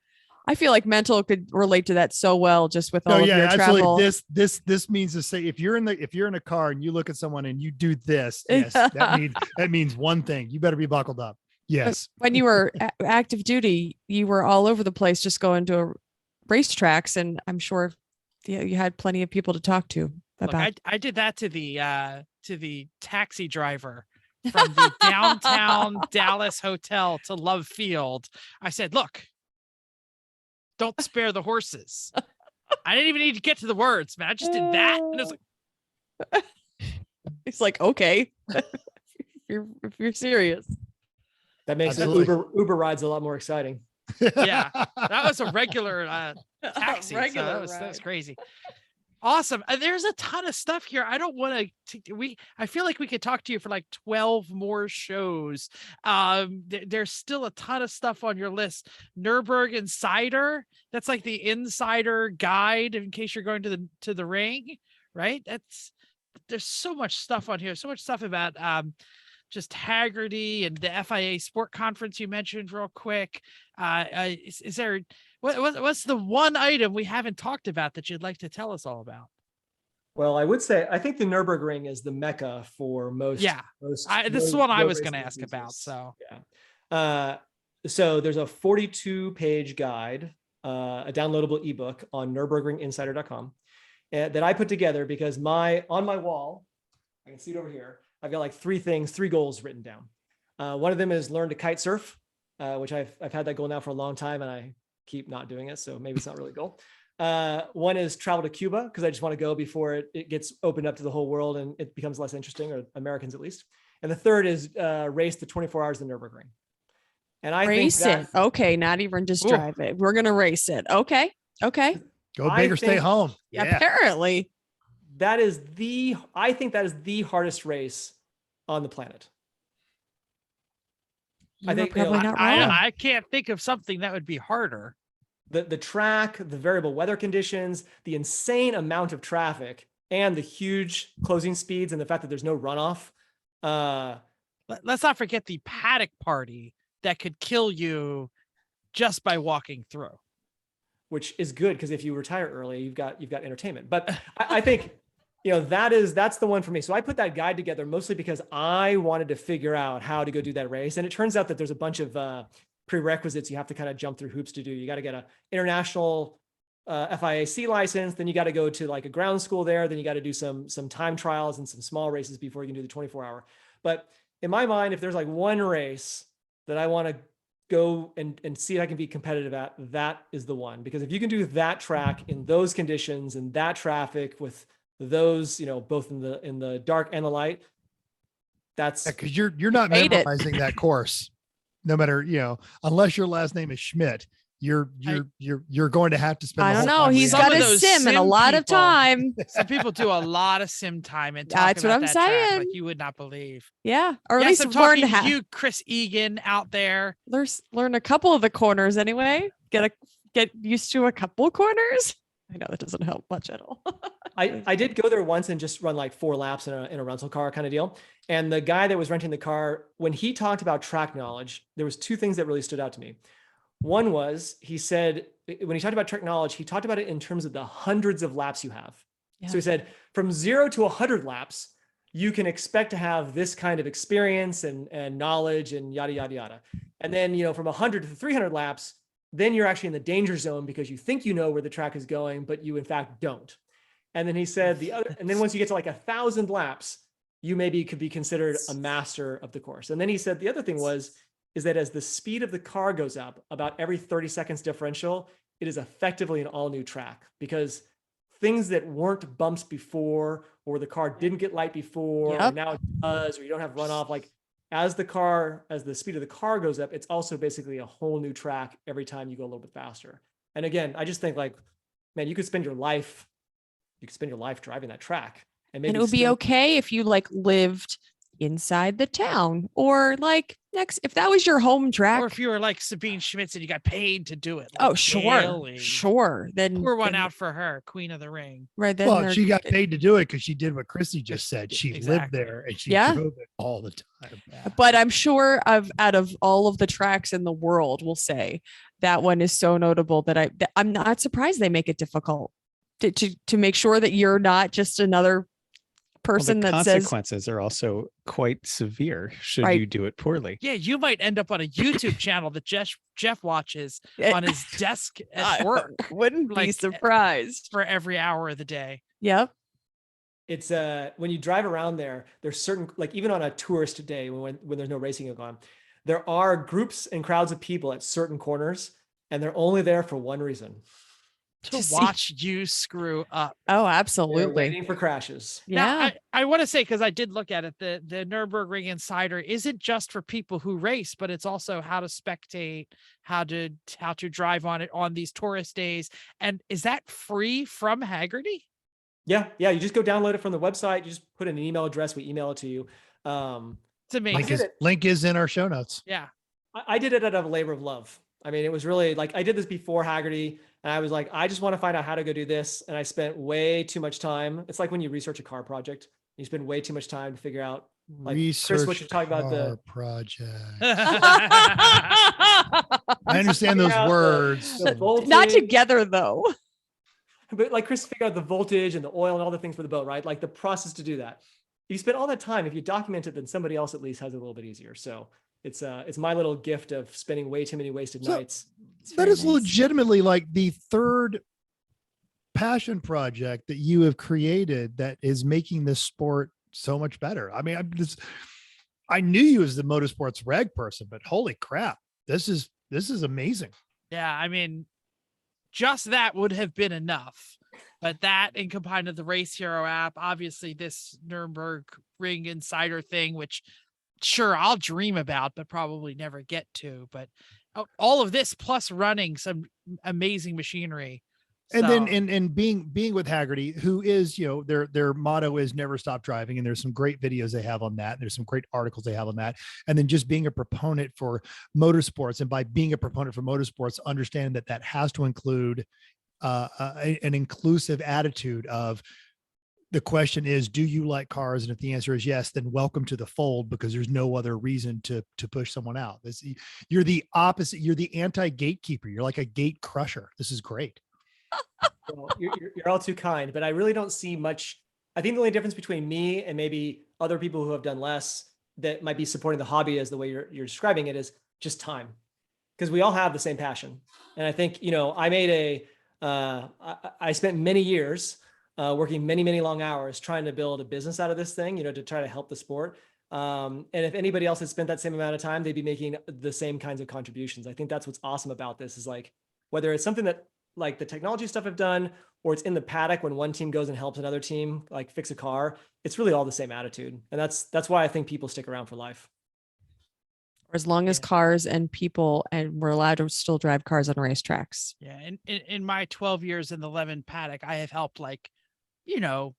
I feel like Mental could relate to that so well, just with all of your travel. This means to say if you're in a car and you look at someone and you do this, yes, that means one thing. You better be buckled up. Yes. When you were active duty, you were all over the place, just going to racetracks, and I'm sure you had plenty of people to talk to about. Look, I did that to the taxi driver from the downtown Dallas hotel to Love Field. I said, look, don't spare the horses. I didn't even need to get to the words, man. I just did that. And it was like, it's like, okay, if you're serious. That makes Uber rides a lot more exciting. Yeah, that was a regular taxi. Regular That was ride. crazy. Awesome. There's a ton of stuff here. I don't want to, I feel like we could talk to you for like 12 more shows. There's still a ton of stuff on your list. Nürburgring Insider. That's like the insider guide in case you're going to the ring, right? There's so much stuff on here. So much stuff about, just Hagerty and the FIA Sport Conference you mentioned real quick. Is there, what's the one item we haven't talked about that you'd like to tell us all about? Well, I would say, I think the Nürburgring is the mecca for most. Yeah, this is what I was going to ask about. So, yeah. So there's a 42-page guide, a downloadable ebook on nürburgringinsider.com that I put together because on my wall, I can see it over here, I've got like three goals written down. One of them is learn to kite surf, which I've had that goal now for a long time and I keep not doing it. So maybe it's not really a goal. One is travel to Cuba because I just want to go before it gets opened up to the whole world and it becomes less interesting, or Americans at least. And the third is race the 24 hours of the Nürburgring. And I race think it. Okay, not even just drive it. We're gonna race it. Okay. Go big or stay home. Yeah. Apparently. I think that is the hardest race on the planet. I think probably not wrong. I can't think of something that would be harder. The track, the variable weather conditions, the insane amount of traffic, and the huge closing speeds, and the fact that there's no runoff. Let's not forget the paddock party that could kill you just by walking through. Which is good because if you retire early, you've got entertainment. But I think that's the one for me. So I put that guide together mostly because I wanted to figure out how to go do that race. And it turns out that there's a bunch of prerequisites you have to kind of jump through hoops to do. You got to get an international FIAC license, then you got to go to like a ground school there, then you got to do some time trials and some small races before you can do the 24-hour. But in my mind, if there's like one race that I want to go and see if I can be competitive at, that is the one. Because if you can do that track in those conditions and that traffic with those, both in the dark and the light, that's because you're not memorizing that course, no matter, unless your last name is Schmidt, you're going to have to spend. I don't know. He's got a sim and a lot of time. Some people do a lot of sim time and that's what I'm saying. Track, like you would not believe. Yeah, or at least I'm talking learn to you, Chris Egan, out there. Learn a couple of the corners anyway. Get used to a couple corners. I know that doesn't help much at all. I did go there once and just run like 4 laps in a rental car kind of deal. And the guy that was renting the car, when he talked about track knowledge, there was 2 things that really stood out to me. One was, he said, when he talked about track knowledge, he talked about it in terms of the hundreds of laps you have. Yeah. So he said, from 0 to 100 laps, you can expect to have this kind of experience and knowledge and yada, yada, yada. And then, from 100 to 300 laps, then you're actually in the danger zone because you think you know where the track is going, but you in fact don't. And then he said and then once you get to like 1,000 laps, you maybe could be considered a master of the course. And then he said the other thing is that as the speed of the car goes up, about every 30 seconds differential, it is effectively an all new track, because things that weren't bumps before, or the car didn't get light before, or now it does, or you don't have runoff, like as the speed of the car goes up, it's also basically a whole new track every time you go a little bit faster. And again, I just think like, man, you could spend your life driving that track. And maybe it would be okay if you like lived inside the town, or like if that was your home track, or if you were like Sabine Schmitz and you got paid to do it. Like sure. Then pour one out for her, Queen of the Ring. Right. Then well, she got paid to do it because she did what Chrissy just said. She lived there and she drove it all the time. Yeah. But I'm sure out of all of the tracks in the world, we'll say that one is so notable that I'm not surprised they make it difficult to make sure that you're not just another person that says consequences are also quite severe should you do it poorly. Yeah, you might end up on a YouTube channel that Jeff watches on his desk at work. Wouldn't be surprised for every hour of the day. Yep. It's when you drive around there's certain, like even on a tourist day when there's no racing going on, there are groups and crowds of people at certain corners, and they're only there for one reason. to watch you screw up. Oh, They're absolutely. waiting for crashes. Now, Yeah. I want to say, because I did look at it, the Nürburgring Insider isn't just for people who race, but it's also how to spectate, how to drive on it on these tourist days. And is that free from Hagerty? Yeah. You just go download it from the website. You just put in an email address. We email it to you. It's amazing. Link is in our show notes. Yeah. I did it out of a labor of love. I mean, it was really like, I did this before Hagerty, and I was like, I just want to find out how to go do this. And I spent way too much time. It's like when you research a car project, you spend way too much time to figure out, like, Chris, what you're talking about, the project. I understand those words. the voltage, Not together though. but like Chris figured out the voltage and the oil and all the things for the boat, right? Like the process to do that. You spend all that time. If you document it, then somebody else at least has it a little bit easier. So it's my little gift of spending way too many wasted nights. That is legitimately like the third passion project that you have created that is making this sport so much better. I mean, I knew you as the MotorsportsReg person, but holy crap, this is amazing. Yeah, I mean, just that would have been enough. But that, and combined with the Race Hero app, obviously this Nürburgring Insider thing, which sure I'll dream about, but probably never get to. But all of this plus running some amazing machinery. And then and being with Hagerty, who is, you know, their motto is never stop driving. And there's some great videos they have on that. There's some great articles they have on that. And then just being a proponent for motorsports, and by being a proponent for motorsports, understand that has to include an inclusive attitude of, the question is, do you like cars? And if the answer is yes, then welcome to the fold, because there's no other reason to push someone out. You're the opposite. You're the anti-gatekeeper. You're like a gate crusher. This is great. Well, you're all too kind, but I really don't see much. I think the only difference between me and maybe other people who have done less that might be supporting the hobby as the way you're describing it is just time, because we all have the same passion. And I think, you know, I spent many years working many long hours trying to build a business out of this thing, you know, to try to help the sport. And if anybody else had spent that same amount of time, they'd be making the same kinds of contributions. I think that's what's awesome about this, is like, whether it's something that like the technology stuff I've done, or it's in the paddock when one team goes and helps another team like fix a car, it's really all the same attitude. And that's why I think people stick around for life. Or as long as cars and people, and we're allowed to still drive cars on racetracks. Yeah. And in my 12 years in the Levin paddock, I have helped, like, you know,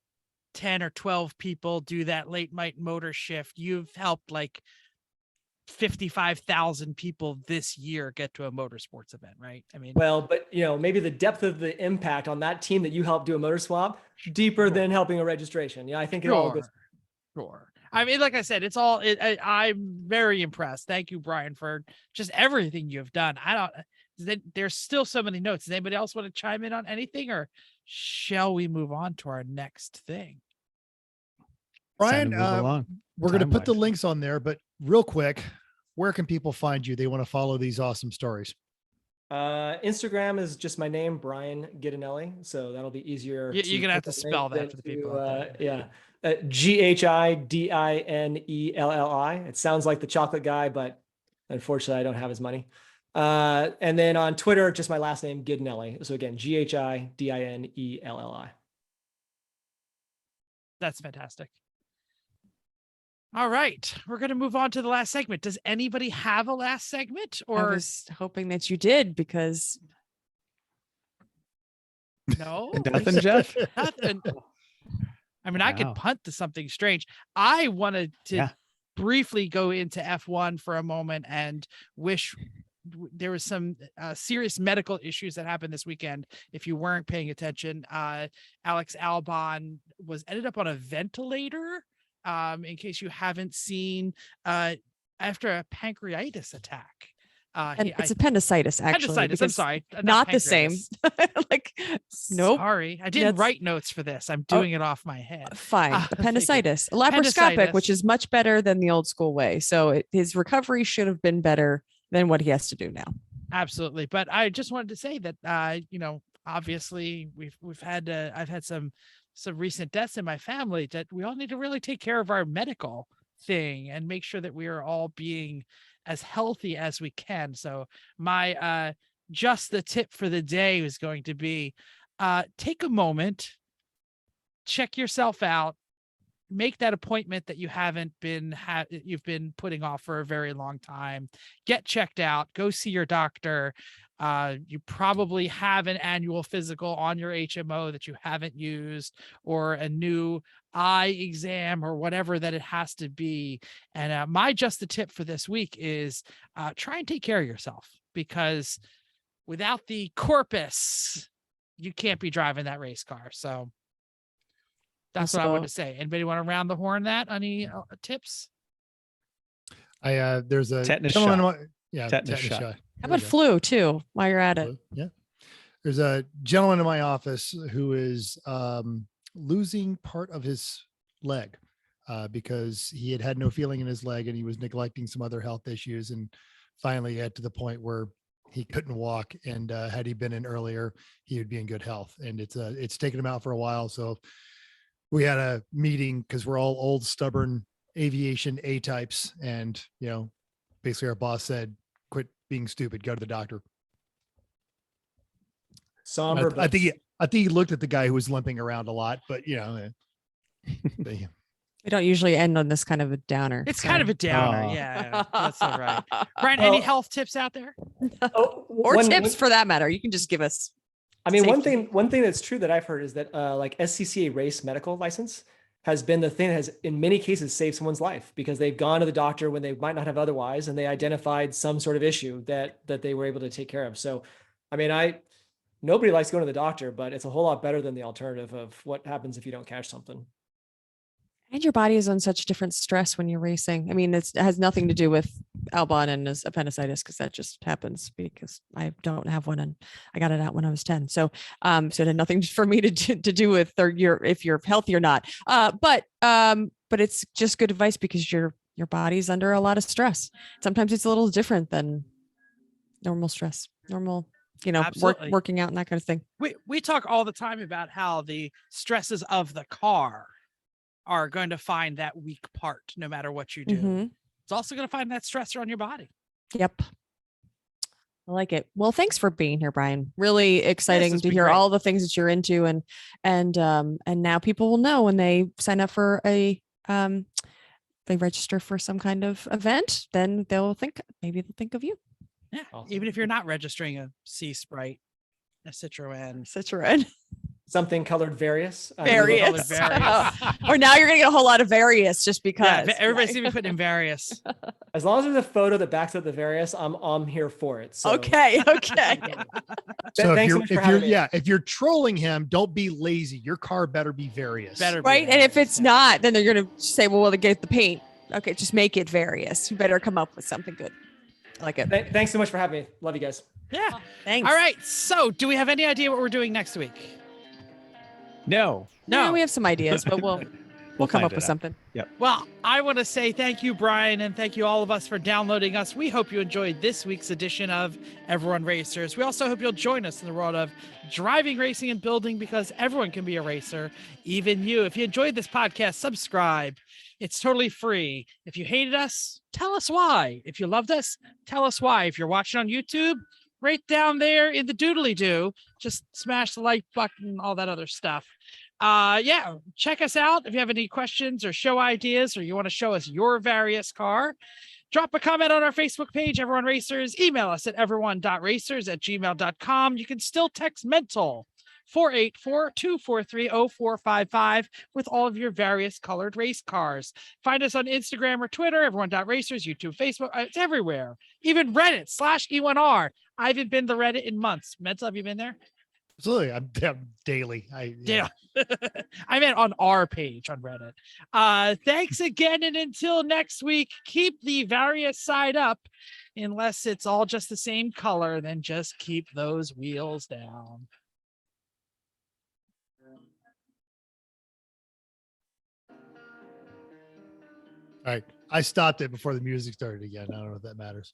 10 or 12 people do that late night motor shift. You've helped like 55,000 people this year get to a motorsports event, right? I mean, well, but you know, maybe the depth of the impact on that team that you helped do a motor swap deeper than helping a registration. Yeah, I think it all goes. Sure. I mean, like I said, it's all. I'm very impressed. Thank you, Brian, for just everything you've done. There's still so many notes. Does anybody else want to chime in on anything, or shall we move on to our next thing? Brian, we're going to put the links on there, but real quick, where can people find you? They want to follow these awesome stories. Instagram is just my name, Brian Ghidinelli. So that'll be easier. You're going to have to spell that for the people. Yeah. Ghidinelli. It sounds like the chocolate guy, but unfortunately I don't have his money. And then on Twitter, just my last name, Ghidinelli. So again, Ghidinelli. That's fantastic. All right, we're going to move on to the last segment. Does anybody have a last segment? Or I was hoping that you did, because no, nothing, Jeff. Nothing. I mean, I could punt to something strange. I wanted to briefly go into F1 for a moment and wish there was some serious medical issues that happened this weekend. If you weren't paying attention, Alex Albon ended up on a ventilator. In case you haven't seen, after a pancreatitis attack. It's appendicitis, actually. Appendicitis, I'm sorry. Not the same. Like, nope. Sorry. I didn't write notes for this. I'm doing it off my head. Fine. Appendicitis. Laparoscopic, which is much better than the old school way. So his recovery should have been better than what he has to do now. Absolutely. But I just wanted to say that, you know, obviously I've had some recent deaths in my family, that we all need to really take care of our medical thing and make sure that we are all being as healthy as we can. So my just the tip for the day is going to be, take a moment, check yourself out, make that appointment that you've been putting off for a very long time. Get checked out, go see your doctor. You probably have an annual physical on your HMO that you haven't used, or a new eye exam, or whatever that it has to be. And my just the tip for this week is try and take care of yourself, because without the corpus, you can't be driving that race car. So that's what I want to say. Anybody want to round the horn that? Any tips? There's a Tetanus gentleman. shot. Tetanus shot. shot. How about flu too, while you're at it? Yeah. There's a gentleman in my office who is losing part of his leg because he had no feeling in his leg, and he was neglecting some other health issues, and finally got to the point where he couldn't walk. And had he been in earlier, he would be in good health. And it's taken him out for a while. So we had a meeting, because we're all old, stubborn aviation A types. And, basically our boss said, quit being stupid, go to the doctor. Somber. I think he looked at the guy who was limping around a lot, but but, We don't usually end on this kind of a downer. It's kind of a downer. Oh. Yeah, that's all right. Brian, any health tips out there? Or tips for that matter. You can just give us. I mean, safety. one thing that's true that I've heard is that like SCCA race medical license has been the thing that has in many cases saved someone's life, because they've gone to the doctor when they might not have otherwise, and they identified some sort of issue that they were able to take care of. So, I mean, nobody likes going to the doctor, but it's a whole lot better than the alternative of what happens if you don't catch something. And your body is on such different stress when you're racing. I mean, it has nothing to do with Albon and his appendicitis, because that just happens because I don't have one, and I got it out when I was 10. So it had nothing for me to do with if you're healthy or not. But it's just good advice, because your body's under a lot of stress. Sometimes it's a little different than normal stress, working out and that kind of thing. We talk all the time about how the stresses of the car are going to find that weak part no matter what you do. Mm-hmm. It's also going to find that stressor on your body. Yep. I like it. Well, thanks for being here, Brian. Really exciting to hear great. all the things that you're into, and now people will know when they sign up for they register for some kind of event, then they'll think of you. Yeah. Awesome. Even if you're not registering a C Sprite, a Citroen. Something colored various. Various. Or now you're going to get a whole lot of various just because. Yeah, everybody's going to be putting in various. As long as there's a photo that backs up the various, I'm here for it. So. Okay. So Thanks so much for having me. if you're trolling him, don't be lazy. Your car better be various. Right. And if it's not, then they're going to say, well, they get the paint. Okay, just make it various. You better come up with something good. I like it. Thanks so much for having me. Love you guys. Yeah. Thanks. All right. So do we have any idea what we're doing next week? No. We have some ideas, but we'll come up with something. Yep. Well, I want to say thank you, Brian, and thank you all of us for downloading us. We hope you enjoyed this week's edition of Everyone Racers. We also hope you'll join us in the world of driving, racing, and building, because everyone can be a racer, even you. If you enjoyed this podcast, subscribe. It's totally free. If you hated us, tell us why. If you loved us, tell us why. If you're watching on YouTube, right down there in the doodly-doo, just smash the like button, all that other stuff. Check us out. If you have any questions or show ideas, or you want to show us your various car, drop a comment on our Facebook page, Everyone Racers. Email us at everyone.racers@gmail.com. You can still text mental 484-243-0455 with all of your various colored race cars. Find us on Instagram or Twitter, everyone.racers, YouTube, Facebook. It's everywhere. Even Reddit /E1R. I haven't been to Reddit in months. Mental, have you been there? Absolutely. I'm daily. Yeah. I meant on our page on Reddit. Thanks again. And until next week, keep the various side up. Unless it's all just the same color, then just keep those wheels down. All right. I stopped it before the music started again. I don't know if that matters.